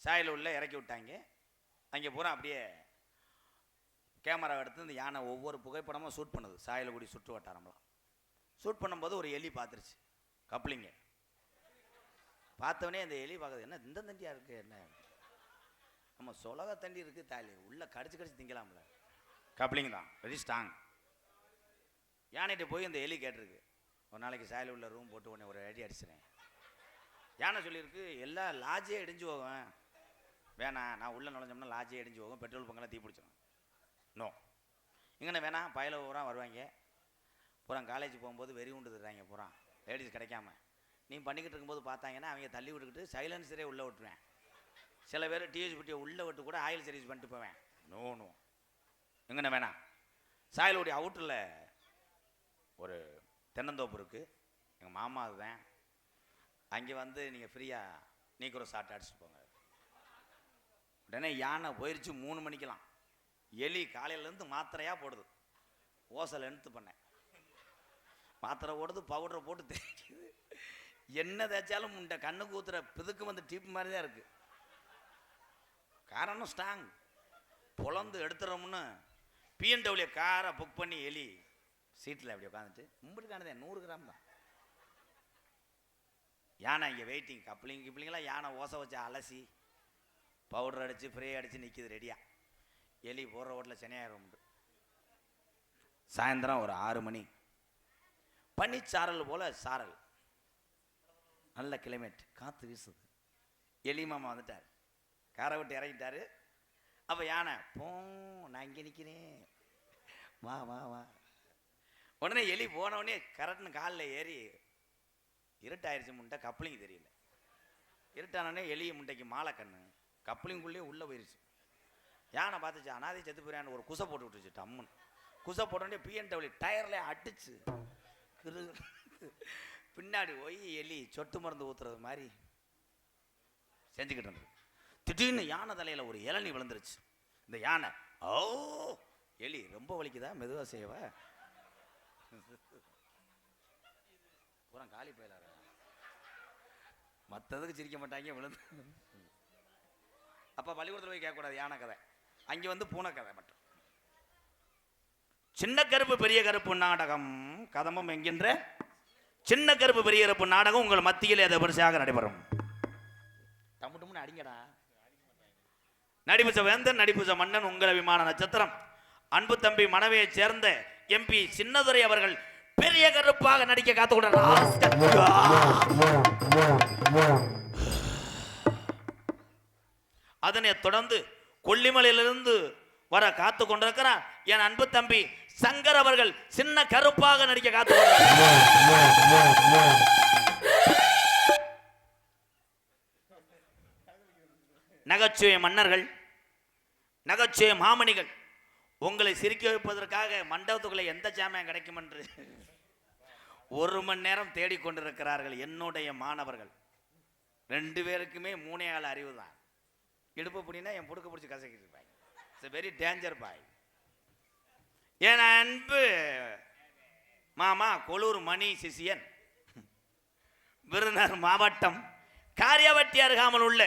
A: சாயலூடில் இறக்கி விட்டாங்க. அங்கே பூரா அப்படியே கேமரா எடுத்து இந்த யானை ஒவ்வொரு புகைப்படமும் ஷூட் பண்ணுது. சாயலக்குடி சுற்று வட்டாரம்லாம் ஷூட் பண்ணும்போது ஒரு எலி பார்த்துருச்சு. கப்ளிங்க பார்த்தவொடனே அந்த எலி பார்க்குது, என்ன இந்த தண்டியாக இருக்குது, என்ன நம்ம சொலக தண்டி இருக்குது தாலி உள்ளே கடிச்சு திங்கலாம்ல. கப்ளிங் தான் வெரி ஸ்ட்ராங். யானைகிட்ட போய் அந்த எலி கேட்டிருக்கு, ஒரு நாளைக்கு சாயல் உள்ள ரூம் போட்டு உடனே ஒரு அடி அடிச்சினேன். யானை சொல்லியிருக்கு, எல்லா லாஜே இடிஞ்சு போவேன், வேணாம் நான் உள்ளே நுழைஞ்சோம்னா லாஜே இடிஞ்சு போகும், பெட்ரோல் பங்கெல்லாம் தீ பிடிச்சிடும். நோ இங்கே வேணாம், பயல பூரா வருவாங்க, பூரா காலேஜ் போகும்போது வெறி உண்டு தர்றாங்க பூரா லேடிஸ் கிடைக்காம, நீ பண்ணிக்கிட்டு இருக்கும்போது பார்த்தாங்கன்னா அவங்க தள்ளி விட்டுக்கிட்டு சைலன்சரே உள்ளே விட்டுருவேன். சில பேர் டிஎஸ் பிட்டியை உள்ளே விட்டு கூட ஆயில் சர்வீஸ் பண்ணிட்டு போவேன். நோ நோ எங்கண்ணே வேணாம். சாயலுடைய அவுட்டரில் ஒரு தென்னந்தோப்பு இருக்குது, எங்கள் மாமா அதுதான், அங்கே வந்து நீங்கள் ஃப்ரீயாக நீக்கிற சாப்பிட்டு அடிச்சுட்டு போங்க. உடனே யானை போயிடுச்சு 3 மணிக்கெலாம். எலி காலையிலேருந்து மாத்திரையாக போடுது. ஓசல் எடுத்து பண்ணேன், மாத்திரை ஓடுது, பவுடரை போட்டு தேய்க்குது, என்ன தேய்ச்சாலும் இந்த கண்ணுக்கு ஊத்துற பிதுக்கு வந்து டீப் மாதிரி தான் இருக்குது. காரணம் ஸ்ட்ராங். பொழந்து எடுத்துறோம்னு பிஎன்டபிள்யூ காரை புக் பண்ணி எலி சீட்டில் அப்படி உட்காந்துட்டு மும்பிட்டுக்கானதே 100 கிராம் தான். யானை இங்கே வெயிட்டிங். கப்ளிங்கெல்லாம் யானை ஓசை வச்சு அலசி பவுடர் அடித்து ஃப்ரே அடித்து நிற்கிது ரெடியாக. எலி போடுற ஓட்டில் சென்னையாயிரம் உண்டு. சாயந்தரம் ஒரு 6 மணி, பனிச்சாரல் போல் சாரல், நல்ல கிளைமேட், காற்று வீசுது. எலி மாமா வந்துட்டார், காரை விட்டு இறங்கிட்டாரு. அப்போ யானை போ நான் இங்கே நிற்கிறேன், வா வா வா. உடனே எலி போனவுடனே கரெக்டுன்னு காலில் ஏறி இருட்டாயிருச்சு, முண்டை கப்ளிங் தெரியல. இருட்டானோடனே எலி முண்டைக்கு மாலை கண்ணு, கப்ளிங்குள்ளேயே உள்ளே போயிருச்சு. யானை பார்த்துச்சு, அனாதை செத்து போயிடான்னு ஒரு குசை போட்டு விட்டுச்சு. டம்முன்னு குசை போட்டோடனே பிஎன்டபிள்யூ டயர்ல அடிச்சு பின்னாடி போய் எலி சொட்டு மருந்து ஊத்துறது மாதிரி செஞ்சுக்கிட்டு இருந்தது. திடீர்னு யானை தலையில ஒரு இளநீ விழுந்துருச்சு. இந்த யானை ஓ எலி ரொம்ப வலிக்குதா, மெதுவா செய்வா, பூரா காலி போயிலார, மற்றதுக்கு சிரிக்க மாட்டாங்க விழுந்து. அப்போ பள்ளிக்கூடத்தில் போய் கேட்கக்கூடாது யானை கதை, அங்கே வந்து பூனை கதை மட்டும். சின்ன கருப்பு பெரிய கருப்பு நாடகம் கதம்பம் என்கின்ற சின்ன கருப்பு பெரிய கருப்பு நாடகம் உங்கள் மத்தியில் அதை வரிசையாக நடைபெறும். டம்முன்னு அடிங்கடா. நடிப்புச்ச வேந்தன் நடிப்புச்ச மன்னன் உங்கள் விமான நட்சத்திரம் அன்பு தம்பி மனைவியை சேர்ந்த எம்பி சின்னதுரை அவர்கள் பெரிய கருப்பாக நடிக்க காத்துக்கொண்டார். அதனை தொடர்ந்து கொல்லிமலையிலிருந்து வர காத்து கொண்டிருக்கிறார் என் அன்பு தம்பி சங்கர் அவர்கள் சின்ன கருப்பாக நடிக்க காத்து நகைச்சுவை மன்னர்கள், நகைச்சுவை மாமணிகள் உங்களை சிரிக்க வைப்பதற்காக மண்டபத்துக்குள்ள எந்த ஜாமியம் கிடைக்கும் என்று 1 மணி நேரம் தேடிக்கொண்டிருக்கிறார்கள். என்னுடைய மாணவர்கள் 2 பேருக்குமே 3 ஆள் அறிவு தான். இடுப்பு பிடினா என் புடுக்க பிடிச்சி கசக்கிட்டு இருப்பாங்க. இட்ஸ் வெரி டேஞ்சர் பாய். என் அன்பு மாமா கொளூர் மணி சிசியன் விருதுநகர் மாவட்டம் காரியாவட்டி அருகாமல் உள்ள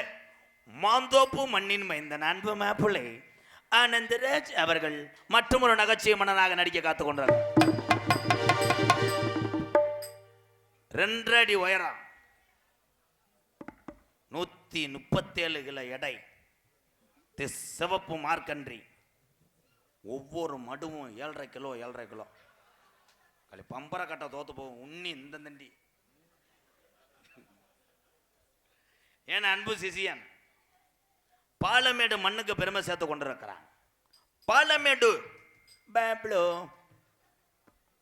A: மாந்தோப்பு மண்ணின் மைந்தன் அன்பு மாப்பிள்ளை ஆனந்தராஜ் அவர்கள் மற்றொரு நகைச்சுவை மன்னனாக நடிக்க காத்துக்கொண்டார். 2 அடி உயரம், 137 கிலோ எடை, சிவப்பு மார்க்கன்றி, ஒவ்வொரு மடுவும் 7.5 கிலோ 7.5 கிலோ. கலி பம்பரை கட்ட தோத்து போகும் உண்ணி இந்த தண்டி. ஏன் அன்பு சிசியன் பாலமேடு மண்ணுக்கு பெருமை சேர்த்து கொண்டிருக்கிறான். பாலமேடு பேப்ளோ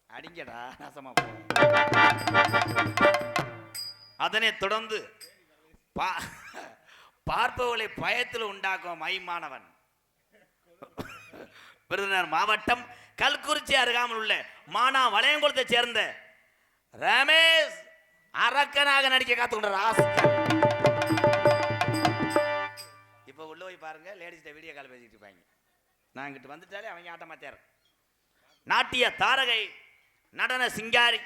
A: அடிங்கடா நாசமா போ. அதனை தொடர்ந்து பார்ப்பவர்களை பயத்தில் உண்டாக்கும் மைமானவன் விருதுநகர் மாவட்டம் கல்குறிச்சி அருகாமல் உள்ள மானா வளையங்குளத்தை சேர்ந்த ரமேஷ் அரக்கனாக நடிக்க காத்துக்கொண்டார். இப்போ உள்ள போய் பாருங்க, லேடிஸ்ட வீடியோ கால் பேசிட்டு இருப்பாங்க. நான் இங்கிட்டு வந்துட்டாலே அவங்க ஆட்டமாத்தார். நாட்டிய தாரகை, நடன சிங்காரி,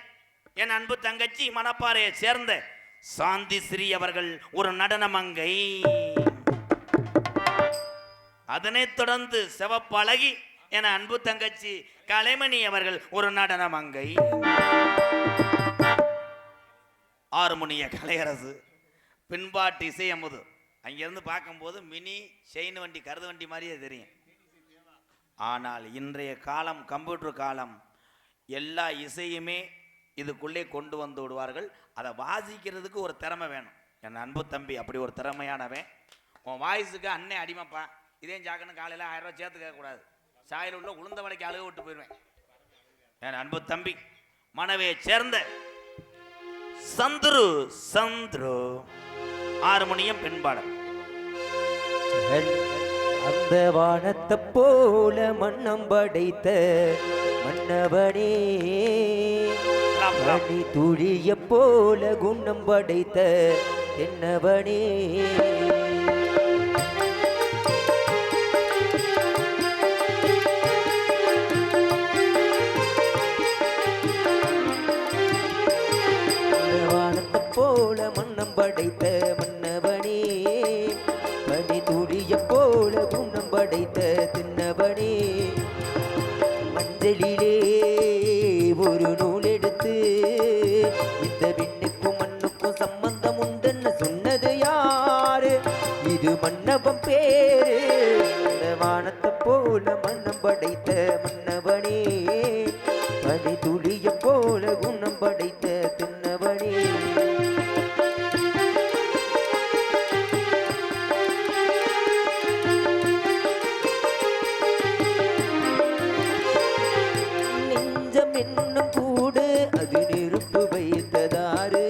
A: என் அன்பு தங்கச்சி மணப்பாறையை சேர்ந்த சாந்தி ஸ்ரீ அவர்கள் ஒரு நடன மங்கை.
B: அதனைத் தொடர்ந்து சிவப்பழகி என அன்பு தங்கச்சி கலைமணி அவர்கள் ஒரு நடன மங்கை. ஆறுமுனிய கலையரசு, பின்பாட்டு இசை அமுது. அங்கிருந்து பார்க்கும்போது மினி செயின் வண்டி, கருது வண்டி மாதிரியே தெரியும். ஆனால் இன்றைய காலம் கம்ப்யூட்டர் காலம், எல்லா இசையுமே இதுக்குள்ளே கொண்டு வந்து விடுவார்கள். அதை வாசிக்கிறதுக்கு ஒரு திறமை வேணும். என் அன்பு தம்பி அப்படி ஒரு திறமையானவன். உன் வாய்ஸுக்கு அண்ணே அடிமைப்பா, இதே சாக்கன்னு காலையில் 1000 ரூபா சேர்த்து கேட்கக்கூடாது. சாயில் உள்ள உளுந்த வடைக்கு அழுக விட்டு போயிடுவேன். என் அன்பு தம்பி மனைவியை சேர்ந்த சந்துரு ஆறுமுனியம் பெண்பாடல்.
C: அந்த வானத்தை போல மன்னம் படைத்த மன்னவனே, மணி துளிய போல குணம் படைத்த என்னவனே, போல மன்னம் படைத்த மன்னவனே, பனி துளிய போல குணம் படைத்த தின்னவனே, மஞ்சளிலே ஒரு நூல் எடுத்து இந்த விண்ணுக்கும் மண்ணுக்கும் சம்பந்தம் உண்டுன்னு சொன்னது யாரு? இது மன்னவன் பேரு. அந்த வானத்தை போல மன்னம் படைத்த மன்னவனே, பனி துளிய போல குணம் படைத்த தின்னவனே. என்னும் கூடு அது நெருப்பு வைத்ததாறு,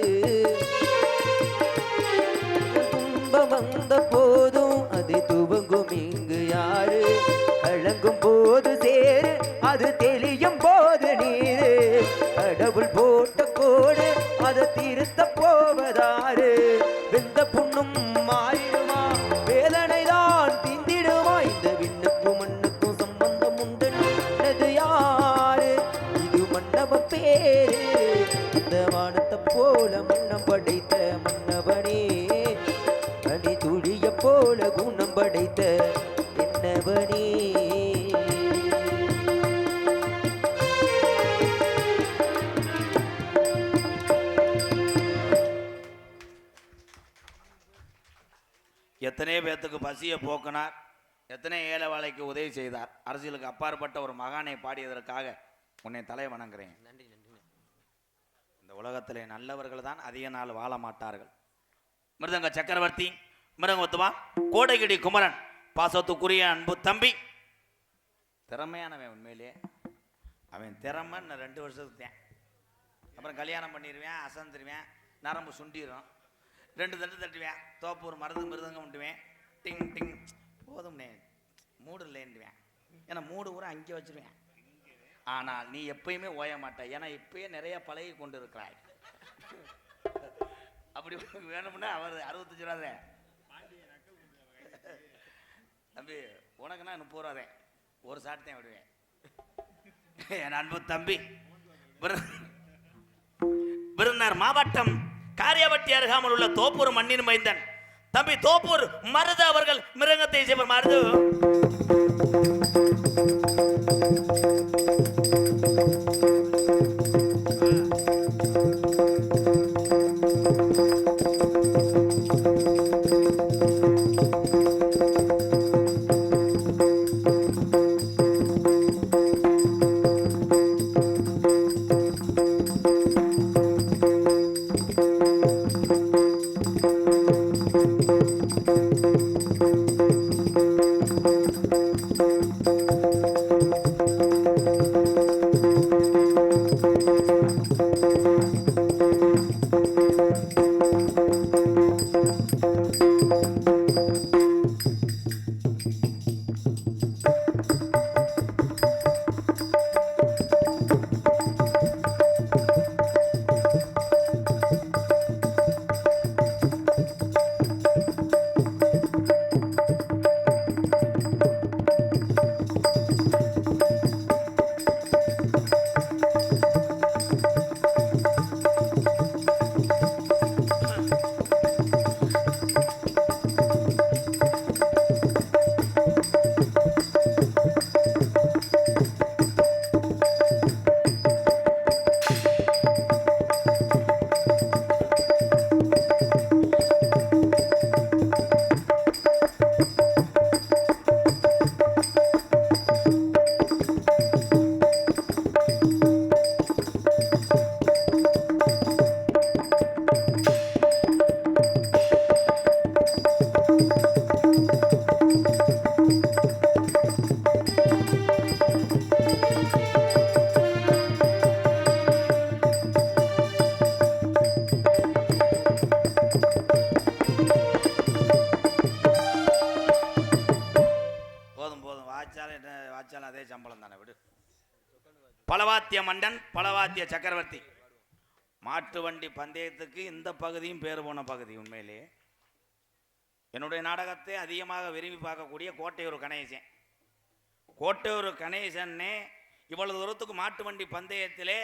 C: துன்பம் வந்த போதும் அது துவங்கும் இங்கு யாரு? கலங்கும் போது சேரு, அது தெளியும் போது நீரு. கடவுள் போட்ட கோடு அதை திருத்த போவதாரு? வெந்த புண்ணும் மாறிடுமா, வேதனை தான் திந்திடுமா? இந்த விண்ணுக்கும் மண்ணுக்கும் சம்பந்தம் உண்டு யாரு? மன்னவன் பேரு. இந்த வானத்தை போல மன்னம் படைத்த மன்னவனே, பனி துளிய போல குணம் படைத்த என்னவனே.
A: எத்தனை பேத்துக்கு பசியை போக்கினார், எத்தனை ஏழை வாழைக்கு உதவி செய்தார். அரசியலுக்கு அப்பாற்பட்ட ஒரு மகானை பாடியதற்காக உன்னை தலை வணங்குறேன்.
C: நன்றி நன்றி.
A: இந்த உலகத்திலே நல்லவர்கள் தான் அதிக நாள் வாழ மாட்டார்கள். மிருதங்க சக்கரவர்த்தி, மிருதங்கத்துவா கோடைகிடி குமரன், பாசத்துக்குரிய அன்பு தம்பி, திறமையானவன். உண்மையிலேயே அவன் திறமை 2 வருஷத்துக்கு தான். அப்புறம் கல்யாணம் பண்ணிடுவேன், அசந்துருவேன், நரம்பு சுண்டிடும், 2 தட்டு தட்டுவேன், தோப்பூர் மிருதங்கம் விட்டுவேன், டிங் டிங் போதும்னே மூடு இல்லைன்னுவேன். ஏன்னா மூடு ஊரை அங்கே வச்சிருவேன். ஆனால் நீ எப்பயுமே ஓய மாட்ட, ஏன்னா இப்பயே நிறைய பழகி கொண்டு இருக்கிறாய். அப்படி வேணும்னா அவர் 65 ரூபாதே தம்பி, உனக்குன்னா 30 ரூபாதே, ஒரு சாட்டு தான் விடுவேன். என் அன்பு தம்பி விருதுநகர் மாவட்டம் காரியவட்டி அருகாமல் உள்ள தோப்பூர் மண்ணின் மைந்தன் தம்பி தோப்பூர் மருது அவர்கள் மிருகத்தை செய்வார். மருது போதும் போதும், வாச்சாலும் என்ன வாச்சாலும் அதே சம்பளம் தானே, விடு. பலவாத்திய மன்னன், பலவாத்திய சக்கரவர்த்தி. மாட்டு வண்டி பந்தயத்துக்கு இந்த பகுதியும் பேர் போன பகுதி. உண்மையிலேயே என்னுடைய நாடகத்தை அதிகமாக விரும்பி பார்க்கக்கூடிய கோட்டையூர் கணேசன். கோட்டையூர் கணேசன்னே இவ்வளவு தூரத்துக்கு மாட்டு வண்டி பந்தயத்திலே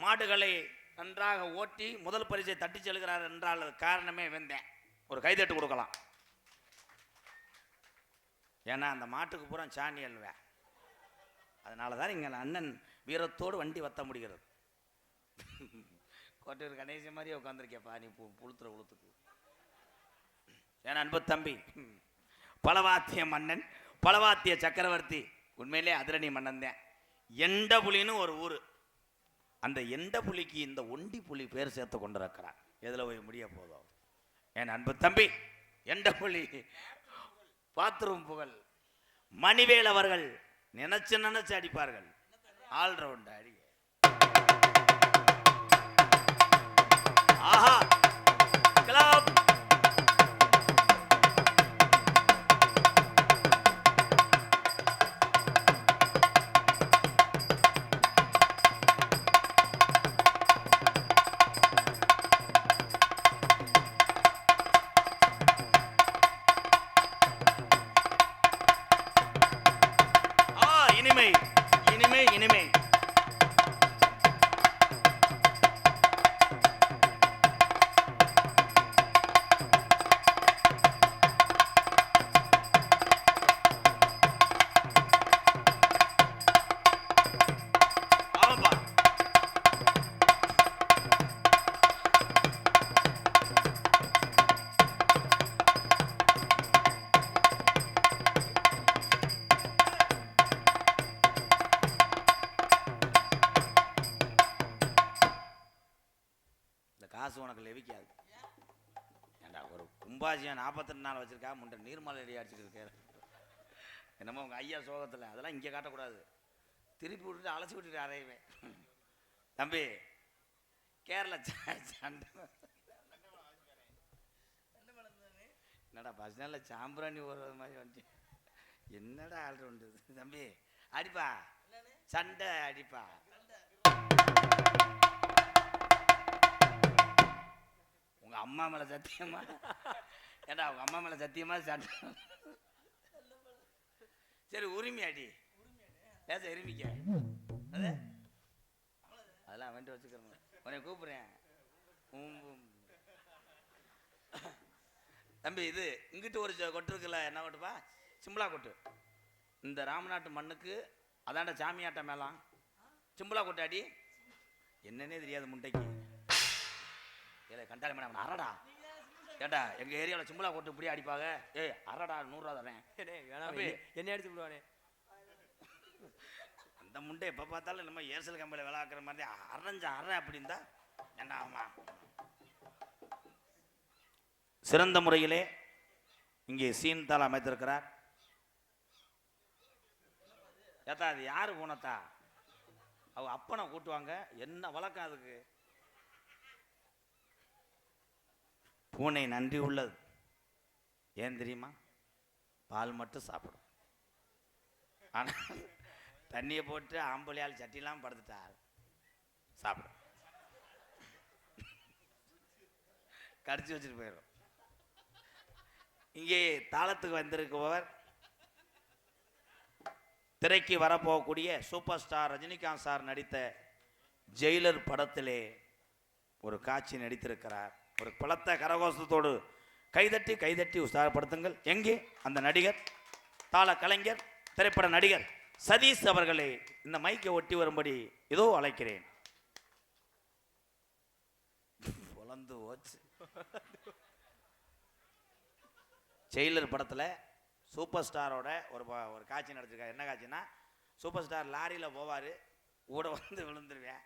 A: மாடுகளை நன்றாக ஓட்டி முதல் பரிசை தட்டி செல்கிறார் என்றால் காரணமே வந்தேன். ஒரு கைதட்டு கொடுக்கலாம். ஏன்னா அந்த மாட்டுக்கு பூரா சாணி அல்வேன். அதனால தான் இங்கே அண்ணன் வீரத்தோடு வண்டி வத்த முடிகிறது. கோட்டையூர் கணேசன் மாதிரியே உட்காந்துருக்கேப்பா நீ புளுத்துற உளுத்துக்கு. ஏன்னா அன்பு தம்பி, பலவாத்திய மன்னன், பலவாத்திய சக்கரவர்த்தி. உண்மையிலே அதிரணி மன்னன் தான். எண்ட புலின்னு ஒரு ஊர். அந்த எண்ட புலிக்கு இந்த ஒண்டி புலி பேர் சேர்த்து கொண்டிருக்கிறார். எதில் போய் முடிய போதும். என் அன்பு தம்பி, எண்ட புலி பாத்ரூம் புகழ் மணிவேல் அவர்கள் நினைச்சு நினைச்சு அடிப்பார்கள். ஆல்ரவுண்ட் அடி. ஆஹா கிளப். இனிமை இனிமை இனிமை. காசு உனக்கு லெவிக்காது. ஏண்டா ஒரு கும்பாசியம் 42 நாள் வச்சிருக்கா, முண்டை நீர்மலை அடி அடிச்சுட்டு இருக்காரு. என்னமோ உங்கள் ஐயா சோகத்தில் அதெல்லாம் இங்கே காட்டக்கூடாது. திருப்பி விட்டுட்டு அலசி விட்டுட்டு அறையுவேன். தம்பி கேரளா சண்டை என்னடா பஸ் நாளில் சாம்பிராணி ஓடுறது மாதிரி வந்து என்னடா ஆள் உண்டு. தம்பி அடிப்பா, சண்டை அடிப்பா. உங்க அம்மா மேல சத்தியமா? ஏண்டா உங்க அம்மா மேல சத்தியமா சண்டை? சரி உரிமை அடி, லேச எருமிக்க. அதெல்லாம் வந்துட்டு வச்சுக்கிறேன். உன்னை கூப்பிடுறேன். தம்பி இது இங்கிட்டு ஒரு கொட்டு இருக்குல்ல, என்ன கொட்டுப்பா? சிம்பிளா கொட்டு. இந்த ராமநாட்டு மண்ணுக்கு அதாண்ட சாமியாட்ட மேலாம் சிம்பிளா கொட்டாடி. என்னன்னே தெரியாது முண்டைக்கு. ஏ கண்டாளி மேடம் அரடா. ஏட்டா எங்க ஏரியாவில் சிம்பிளா கொட்டு இப்படியே அடிப்பாங்க. ஏய் அரடா 100 ரூபா தரேன்.
C: என்ன அடிச்சு விடுவானே
A: அந்த முண்டை எப்போ பார்த்தாலும் நம்ம ஏர்செல் கம்பெனியில் வேலை ஆக்குற மாதிரி அரைஞ்ச அரை அப்படின்தா என்ன ஆமா. சிறந்த முறையிலே இங்கே சீன்தால் அமைத்திருக்கிறார். ஏத்தா அது யாரு போனத்தா? அவ அப்பனை கூட்டுவாங்க. என்ன வழக்கம் அதுக்கு? பூனை நன்றி உள்ளது. ஏன் தெரியுமா? பால் மட்டும் சாப்பிடும். ஆனால் தண்ணியை போட்டு ஆம்பளையால் சட்டிலாம் படுத்துட்டார். சாப்பிடும். கடிச்சு வச்சுட்டு போயிடும். இங்கே தாளத்துக்கு வந்திருப்பவர் திரைக்கு வரப்போகக்கூடிய சூப்பர் ஸ்டார் ரஜினிகாந்த் சார் நடித்த ஜெயிலர் படத்திலே ஒரு காட்சி நடித்திருக்கிறார். ஒரு பலத்த கரகோஷத்தோடு கைதட்டி கைதட்டி உற்சாகப்படுத்துங்கள். எங்கே அந்த நடிகர், தாள கலைஞர், திரைப்பட நடிகர் சதீஷ் அவர்களை இந்த மைக்கை ஒட்டி வரும்படி இதோ அழைக்கிறேன். பொலந்து ஓச்சு. ஜெயிலர் படத்தில் சூப்பர் ஸ்டாரோட ஒரு காட்சி நடத்திருக்காரு. என்ன காட்சின்னா, சூப்பர் ஸ்டார் லாரியில் போவார், கூட வந்து விழுந்துருவேன்,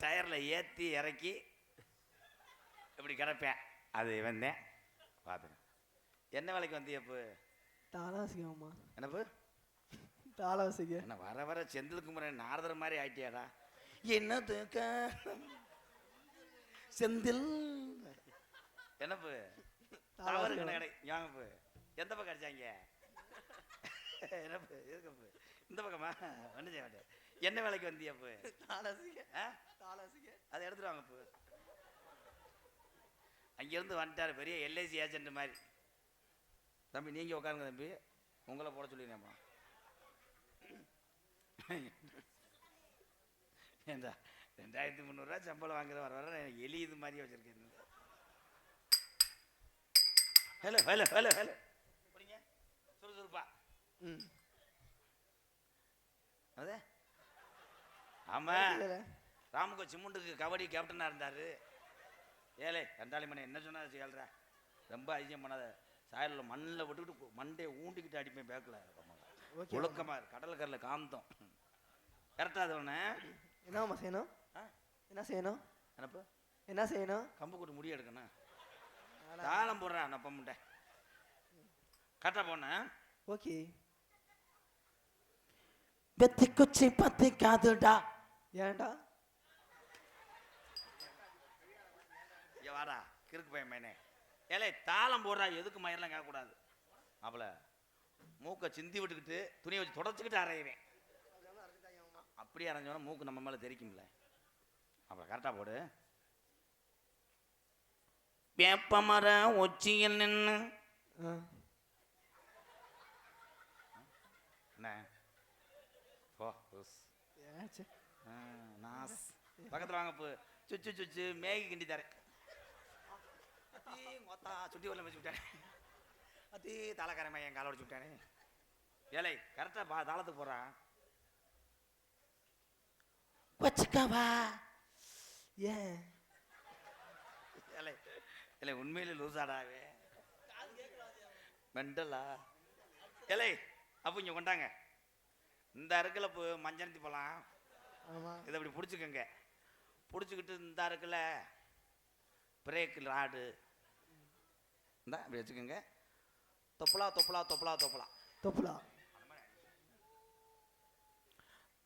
A: டயரில் ஏற்றி இறக்கி இப்படி கிடப்பேன். அது வந்தேன் பார்த்துங்க. என்ன வேலைக்கு வந்து எப்போ
D: தாளாசிகம்மா.
A: என்னப்பு
D: தாளாசிக.
A: என்ன வர வர செந்தில் குமரன் நாரதர் மாதிரி ஆயிட்டியாடா. என்னது செந்தில் என்னப்பு தவறு கடை யாங்கப்பு எந்த பக்கம் அடிச்சாங்க? என்னப்பு எதுக்கு இந்த பக்கமா வந்து மாட்டேன். என்ன வேலைக்கு வந்தியப்பு?
D: தாளாசிக. தாளாசிக.
A: அதை எடுத்துட்டு வாங்கப்பு. அங்கேருந்து வந்துட்டார் பெரிய எல்ஐசி ஏஜென்ட் மாதிரி. தம்பி நீங்கள் உட்காருங்க தம்பி, உங்களை போட சொல்லிடுறேன்ப்பா. ஏண்டா 2300 சம்பளம் வாங்குற வர வர எலி இது மாதிரி வச்சிருக்கேன். ஹலோ ஹலோ ஹலோ ஹலோ பிடிங்க சுறுசுறுப்பா. அதே ஆமாம், ராமுக சிமுண்டுக்கு கபடி கேப்டனாக இருந்தார். ஏலே கண்டாளி மணி என்ன சொன்னா கேள்றா, ரொம்ப அதிகம் பண்ணாத. சாயலில் மண்ணில் விட்டுக்கிட்டு மண்டையை ஊண்டிக்கிட்டு அடிப்பேன் பேக்கில். ஒழுக்கமாக கடற்கரையில் காந்தம் கரெக்டாக அது ஒன்று.
D: என்னம்மா செய்யணும்? என்ன செய்யணும்?
A: என்னப்பா
D: என்ன செய்யணும்?
A: கம்பு கூட்டு முடி எடுக்கணும். தாளம் போடுறேன் நான் முண்டை கரெக்டாக போனேன்.
D: ஓகே.
A: வெத்தி குச்சி பத்தி காதுடா.
D: ஏன்டா?
A: வாடா கிறுக்கு பையன் மேனே. ஏலே தாளம் போடுறா, எதுக்கு மயிரெல்லாம் கேட்கக்கூடாது. அவளை மூக்கை சிந்தி விட்டுக்கிட்டு துணியை வச்சு தொடச்சிக்கிட்டு அரைவேன். அப்படியே அரைஞ்சோன்னா மூக்கு நம்ம மேலே தெரிக்கும்ல. அப்புறம் கரெக்டாக போடு.
B: வேப்ப மரம் உச்சியில் நின்று
A: என்ன போ நாஸ் பக்கத்தில் வாங்க போ. சுச்சு சுச்சு மேகி கிண்டி தரேன். மொத்தா சுட்டி வரல வச்சு விட்டானே. அத்தி தலைக்காரமா என் காலை உடச்சு விட்டானே. ஏலை கரெக்டாக தாளத்துக்கு போகிறான். வச்சுக்கவா
D: ஏன்?
A: ஏலை இல்லை உண்மையில லூசாடாவே மெண்டலா. ஏலை அப்போ இங்கே கொண்டாங்க. இந்த அருக்கில் இப்போ மஞ்சனத்தி போகலாம். இதை அப்படி பிடிச்சிக்கோங்க. பிடிச்சிக்கிட்டு இந்த அருக்கில் பிரேக்கு ராடு இந்த அப்படி வச்சுக்கோங்க. தொப்பலா தொப்பலா தொப்பலா தொப்பலா
D: தொப்புலா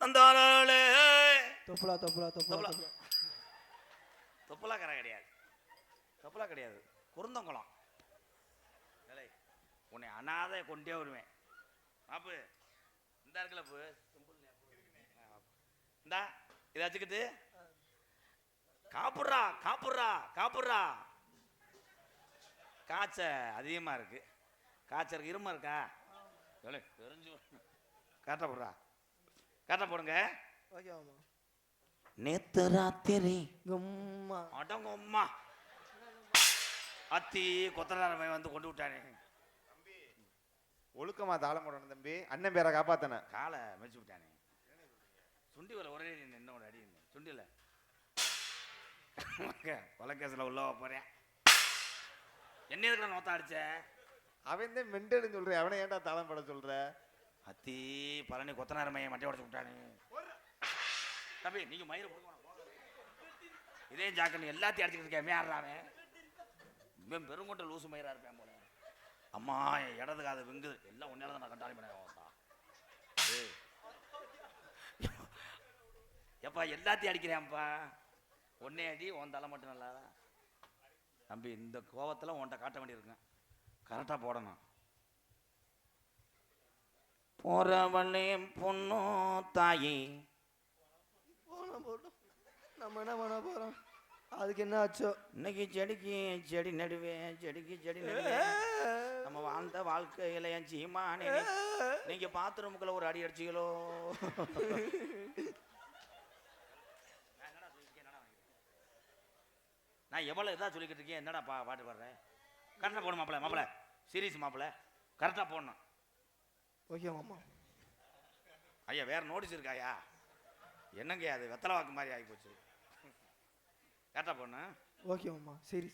B: தந்தாளே
D: தொப்புலா தொப்புலா தொப்புலா
A: தொப்பலா கரை கிடையாது. தொப்பலா கிடையாது, குருந்தங்குளம். இல்லை உன்னை அனாதை கொண்டே வருவேன். மாப்பு இந்த இருக்குல்ல போ இந்தா இதை வச்சுக்கிட்டு காப்புடுறா காப்புடுறா காப்புடுறா. காய்ச்ச அதிகமாக இருக்கு. காய்ச்சல் இருமா இருக்கா? இல்லை தெரிஞ்சு கரெக்டாக போடுறா. கரெக்டாக போடுங்க.
D: ஓகே மாமா.
B: நேத்து ராத்திரி
D: கும்மா
A: அடங்கம்மா அத்தி கொத்தனாரமை வந்து கொண்டு விட்டானே.
E: ஒழுக்கமா தாளம் போடணும் தம்பி, அண்ணன் பேரை காப்பாத்தன.
A: காலை மெச்சு விட்டானே. சுண்டி வர ஒரே என்னோட அடி சுண்டில கொலைக்கேசில் உள்ள போறேன். என்ன இருக்கிற நோத்தம் அடிச்ச?
E: அவன் தான் மெண்டல்னு சொல்றேன், அவனை ஏன்டா தாளம் போட சொல்ற?
A: அத்தி பழனி கொத்தனாரமையை மட்டை உடச்சு விட்டானே. தம்பி நீங்க மயிரை கொடுக்கணும். இதே ஜாக்கன்னு எல்லாத்தையும் அடிச்சுக்கிட்டு இருக்கேன். மேறாவே இவன் பெருங்கொண்ட லூசு மயிரா இருப்பேன் போல. அம்மா இடது காது வெங்குது. எல்லாம் ஒன்னால தான் நான் கண்டாளி பண்ண. எப்பா எல்லாத்தையும் அடிக்கிறேன்ப்பா. ஒன்னே அடி உன் தலை மட்டும் நல்லா. தம்பி இந்த கோவத்தில் உன்கிட்ட காட்ட வேண்டியிருக்கேன். கரெக்டாக போடணும்.
B: போறவளே பொண்ணு தாயி
D: போனோம் போட்டோம். நம்ம என்ன பண்ண போறோம்? அதுக்கு என்ன ஆச்சோ?
A: இன்னைக்கு செடிக்கு செடி நடுவேன், செடிக்கு செடி நடுவேன். நம்ம வாழ்ந்த வாழ்க்கையில என் சீமானே நீங்க பாத்ரூமுக்குள்ள ஒரு அடி அடிச்சிங்களோ. நான் எவ்வளோ இதாக சொல்லிக்கிட்டு இருக்கேன். என்னடா பாட்டு பாடுறேன். கரெக்டாக போடணும் மாப்பிள்ள. மாப்பிள்ள சீரியஸ் மாப்பிள்ள கரெக்டாக போடணும்.
D: ஓகே மாமா.
A: ஐயா வேற நோட்டீஸ் இருக்காயா? என்னங்க அது வெத்தலை வாக்கு மாதிரி ஆகி போச்சு. கரெக்டாக போடணும்.
D: ஓகே மாமா. சரி.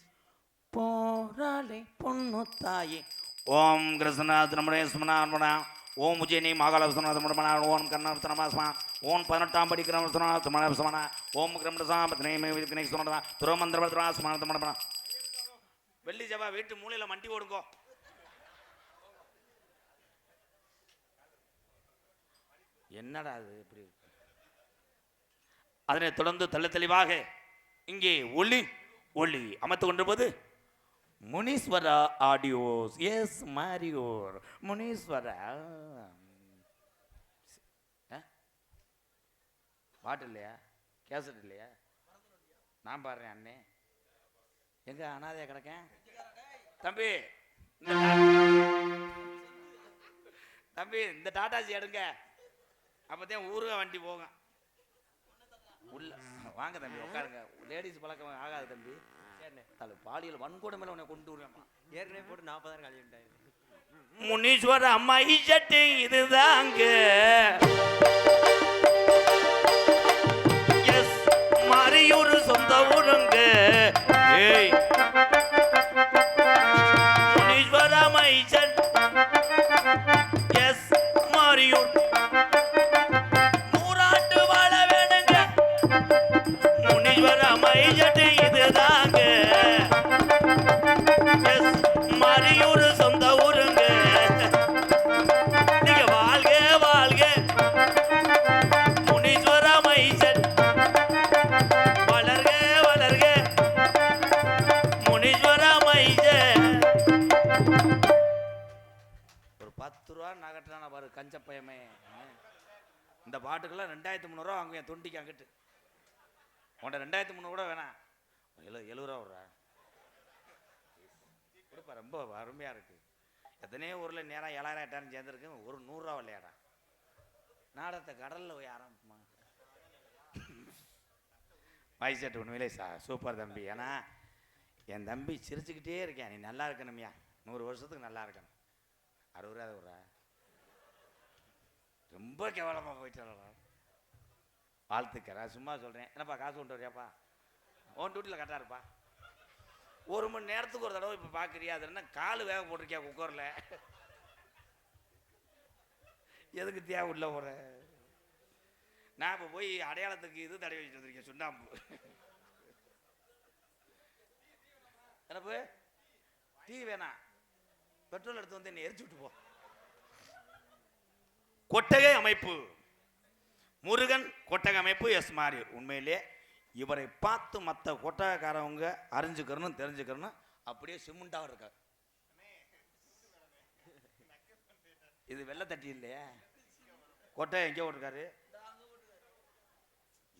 B: போறாளே பொண்ணு தாயி
A: ஓம் கிருஷ்ணநாத் நம்முடைய சுமனார்மனா ஓம் உஜயினி மகாலபுசனாத்மனா ஓம் கர்ணாபுத்தனமாஸ்மா ஓம் 18ஆம் படி கிரமசுமனா ஓம் கிரமசாமத்னேமேவிக்னேஸ்வரனா துரோமந்திரபத்ரா சுமனாத்மனா. வெள்ளி ஜபா வீட்டு மூலையில் மண்டி ஓடுங்கோ. என்னடா அது இப்படி இருக்கு? அதனை தொடர்ந்து தெளிவாக இங்கே ஒளி ஒளி அமைத்து கொண்டிருப்பது முனீஸ்வரா ஆடியோஸ். எஸ் மாரியோர் முனீஸ்வரா. பாட்டு இல்லையா? கேசட் இல்லையா? நான் பாடுறேன் அண்ணே. எங்க அனாதையா கிடக்கேன் தம்பி. தம்பி இந்த டாடாசி எடுங்க, அப்பதான் ஊருக வண்டி போகும். உள்ள வாங்க தம்பி உட்காருங்க. லேடிஸ் பழக்கம் ஆகாது தம்பி. தலை பாலியல் வன்கொடுமையில உன்னை கொண்டு வருவேம்மா.
C: ஏற்கனவே போட்டு 40,000 கழிவுட்டாங்க.
B: முனீஸ்வர அம்மா இஜட்டு இதுதாங்க. எஸ் மாரியூர் சொந்த ஊருங்க. ஏய் முனீஸ்வர அம்மா இஜட் எஸ் மாரியூர் நூறாண்டு வாழ வேணுங்க. முனீஸ்வர அம்மா இஜட்டு இதுதாங்க. எஸ் மாரியூர் சொந்த ஊருங்க. நீங்க வாழ்க வாழ்க முனீஸ்வர மைசன். வளர்க வளர்க முனீஸ்வர மைசன்.
A: ஒரு 10 ரூபா நகட்டான பாரு கஞ்சப்பயமே. இந்த பாட்டுக்கெல்லாம் 2300 ரூபா வாங்குவேன் தொண்டிக்கு அங்கிட்டு. உன்ட 2300 கூட வேணாம், 70 ரூபா விட்றா கொடுப்பா. ரொம்ப அருமையா இருக்கு. எத்தனையோ ஊரில் நேரம் 7000 8,000 சேர்ந்துருக்கு. ஒரு 100 ரூபா விளையாடா நாடகத்தை கடலில் போய் ஆரம்பிக்குமா? மைசெட் உண்மையிலே சூப்பர் தம்பி. ஏன்னா என் தம்பி சிரிச்சுக்கிட்டே இருக்கேன். நீ நல்லா இருக்கணும்யா, 100 வருஷத்துக்கு நல்லா இருக்கணும். 60 ரூபா விட்றா, ரொம்ப கேவலமாக போயிட்டு வாழ்த்துக்க. நான் சும்மா சொல்கிறேன். என்னப்பா காசு கொண்டு வரியாப்பா? உன் டியூட்டியில் கரெக்டாக இருப்பா. 1 மணி நேரத்துக்கு ஒரு தடவை இப்போ பார்க்குறியா? அது என்ன கால் வேக போட்டிருக்கியா குக்கரில்? எதுக்கு தேவை உள்ள போற? நான் இப்போ போய் அடையாளத்துக்கு இது தடவை வச்சுட்டு வந்திருக்கேன், சுண்ணாம்பு. என்னப்பு டீ வேணாம், பெட்ரோல் எடுத்து வந்து என்னை எரிச்சு விட்டு போ. கொட்டகை அமைப்பு முருகன் கொட்டகை அமைப்பு எஸ் மாரி. உண்மையிலே இவரை பார்த்து மற்ற கொட்டகைக்காரவங்க அறிஞ்சுக்கணும் தெரிஞ்சுக்கணும். அப்படியே சிமெண்டாக இருக்கார். இது வெள்ளை தட்டி இல்லையா? கொட்டை எங்கே ஓட்டிருக்காரு?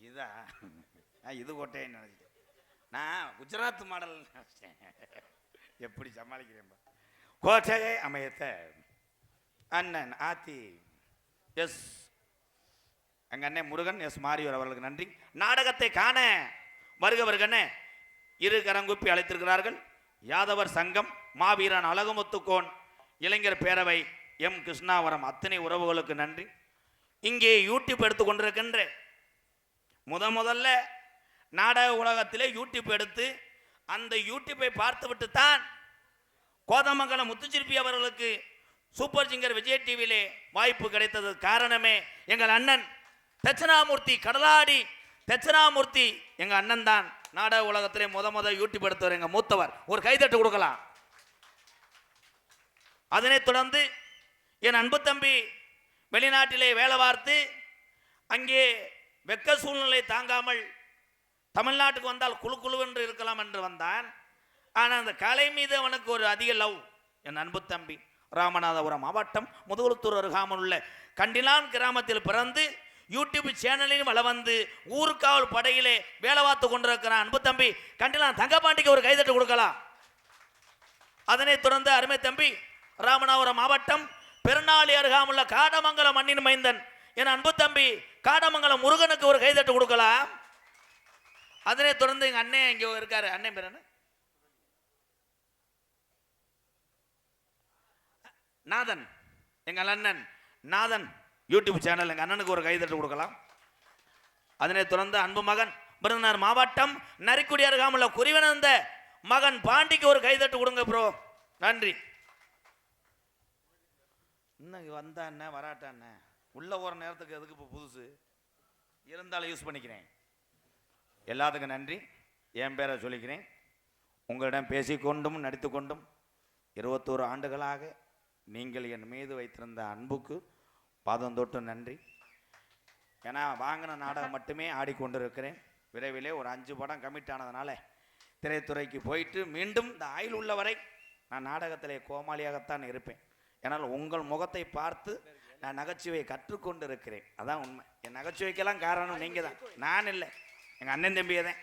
A: இதா இது கொட்டைன்னு நினைச்சேன். நான் குஜராத் மாடல் நினைச்சேன். எப்படி சமாளிக்கிறேன்? கொட்டகை அமையத்த அண்ணன் ஆத்தி எஸ் எங்க அண்ணன் முருகன் எஸ் மாரியோர் அவர்களுக்கு நன்றி. நாடகத்தை காண வருகவர்கன இரு கரங்குப்பி அழைத்திருக்கிறார்கள். யாதவர் சங்கம், மாவீரன் அழகுமுத்துக்கோன் இளைஞர் பேரவை, எம் கிருஷ்ணாவரம், அத்தனை உறவுகளுக்கு நன்றி. இங்கே யூடியூப் எடுத்து கொண்டிருக்கின்ற முதல்ல நாடக உலகத்திலே யூடியூப் எடுத்து அந்த யூடியூப்பை பார்த்துவிட்டு தான் கோதமங்கலம் முத்துச்சிற்பி அவர்களுக்கு சூப்பர் சிங்கர் விஜய் டிவியிலே வாய்ப்பு கிடைத்தது. காரணமே எங்கள் அண்ணன் தட்சணாமூர்த்தி, கடலாடி தட்சணாமூர்த்தி எங்கள் அண்ணன் தான் நாடக உலகத்திலே யூடியூப் எடுத்தவர், எங்கள் மூத்தவர். ஒரு கைதட்டு கொடுக்கலாம். அதனைத் தொடர்ந்து என் அன்பு தம்பி வெளிநாட்டிலே வேலை பார்த்து அங்கே வெக்க சூழ்நிலை தாங்காமல் தமிழ்நாட்டுக்கு வந்தால் குழு குழுவென்று இருக்கலாம் என்று வந்தான். ஆனால் அந்த கலை மீது அவனுக்கு ஒரு அதிக லவ். என் அன்பு தம்பி ராமநாதபுரம் மாவட்டம் முதுகுளத்தூர் அருகாமல் உள்ள கண்டிலான் கிராமத்தில் பிறந்து யூடியூப் சேனலிலும் வள வந்து ஊருக்காவல் படையிலே வேலை பார்த்து கொண்டிருக்கிறான் அன்பு தம்பி கண்டிலான் தங்கப்பாண்டிக்கு ஒரு கைதட்டு கொடுக்கலாம். அதனைத் தொடர்ந்து அருமை தம்பி ராமநாதபுரம் மாவட்டம் பெருநாளி அருகாமுள்ள காடமங்கலம் மண்ணின் மைந்தன் என் அன்பு தம்பி காடமங்கலம் முருகனுக்கு ஒரு கைதட்டு கொடுக்கலாம். அதனைத் தொடர்ந்து எங்க அண்ணன் இங்கே இருக்காரு. அண்ணன் பேர் என்ன? நாதன். எங்கள் அண்ணன் நாதன் யூடியூப் சேனல், எங்கள் அண்ணனுக்கு ஒரு கைதட்டு கொடுக்கலாம். அதனைத் தொடர்ந்து அன்பு மகன் விருதுநகர் மாவட்டம் நரிக்குடி அருகாமுள்ள குறிவனந்த மகன் பாண்டிக்கு ஒரு கைதட்டு கொடுங்க ப்ரோ. நன்றி. இன்னைக்கு வந்தா என்ன வராட்டா என்ன, உள்ள ஒரு நேரத்துக்கு எதுக்கு இப்போ புதுசு இருந்தாலும் யூஸ் பண்ணிக்கிறேன். எல்லாத்துக்கும் நன்றி. என் பேரை சொல்லிக்கிறேன். உங்களிடம் பேசிக்கொண்டும் நடித்து கொண்டும் 21 ஆண்டுகளாக நீங்கள் என் மீது வைத்திருந்த அன்புக்கு பாதம் தொட்டு நன்றி. ஏன்னா வாங்கின நாடகம் மட்டுமே ஆடிக்கொண்டிருக்கிறேன். விரைவிலே ஒரு 5 படம் கமிட் ஆனதுனால திரைத்துறைக்கு போயிட்டு மீண்டும் இந்த ஆயுள் உள்ள வரை நான் நாடகத்திலே கோமாளியாகத்தான் இருப்பேன். ஏன்னால் உங்கள் முகத்தை பார்த்து நான் நகைச்சுவையை கற்றுக்கொண்டு இருக்கிறேன். அதான் உண்மை. என் நகைச்சுவைக்கெல்லாம் காரணம் நீங்கள் தான், நான் இல்லை. எங்கள் அண்ணன் தம்பியை தான்.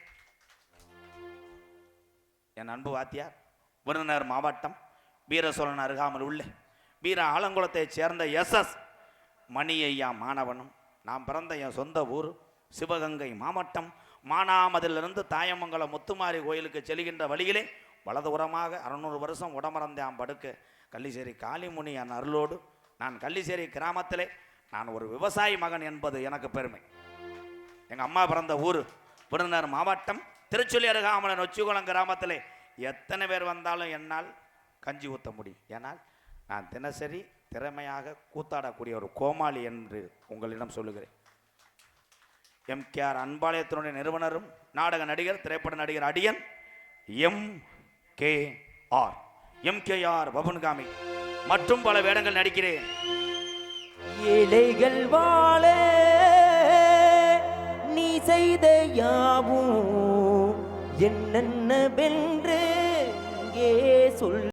A: என் அன்பு வாத்தியார் விருதுநகர் மாவட்டம் வீரசோழன் அருகாமல் உள்ள வீர ஆலங்குளத்தைச் சேர்ந்த SS மணி ஐயா மாணவனும், நான் பிறந்த என் சொந்த ஊர் சிவகங்கை மாவட்டம் மானாமதிலிருந்து தாயமங்கலம் முத்துமாரி கோயிலுக்கு செல்கின்ற வழியிலே வலதுபுறமாக 600 வருஷம் உடமறந்தாம் படுக்க கள்ளிசேரி காளிமுனி என் அருளோடு நான் கள்ளிசேரி கிராமத்திலே நான் ஒரு விவசாயி மகன் என்பது எனக்கு பெருமை. எங்கள் அம்மா பிறந்த ஊர் விருதுநகர் மாவட்டம் திருச்சுழி அருகாமல நொச்சிகுளம் கிராமத்திலே எத்தனை பேர் வந்தாலும் என்னால் கஞ்சி ஊற்ற முடியும். ஏன்னால் நான் தினசரி திறமையாக கூத்தாடக்கூடிய ஒரு கோமாளி என்று உங்களிடம் சொல்லுகிறேன். MKR அன்பாலயத்தினுடைய நிறுவனரும் நாடக நடிகர் திரைப்பட நடிகர் அடியன் MKR பபுன்காமி மற்றும் பல வேடங்கள் நடிக்கிறேன்.
C: ஏழைகள் வாழ நீ செய்த யாவும் என்னென்ன வென்று இங்கே சொல்.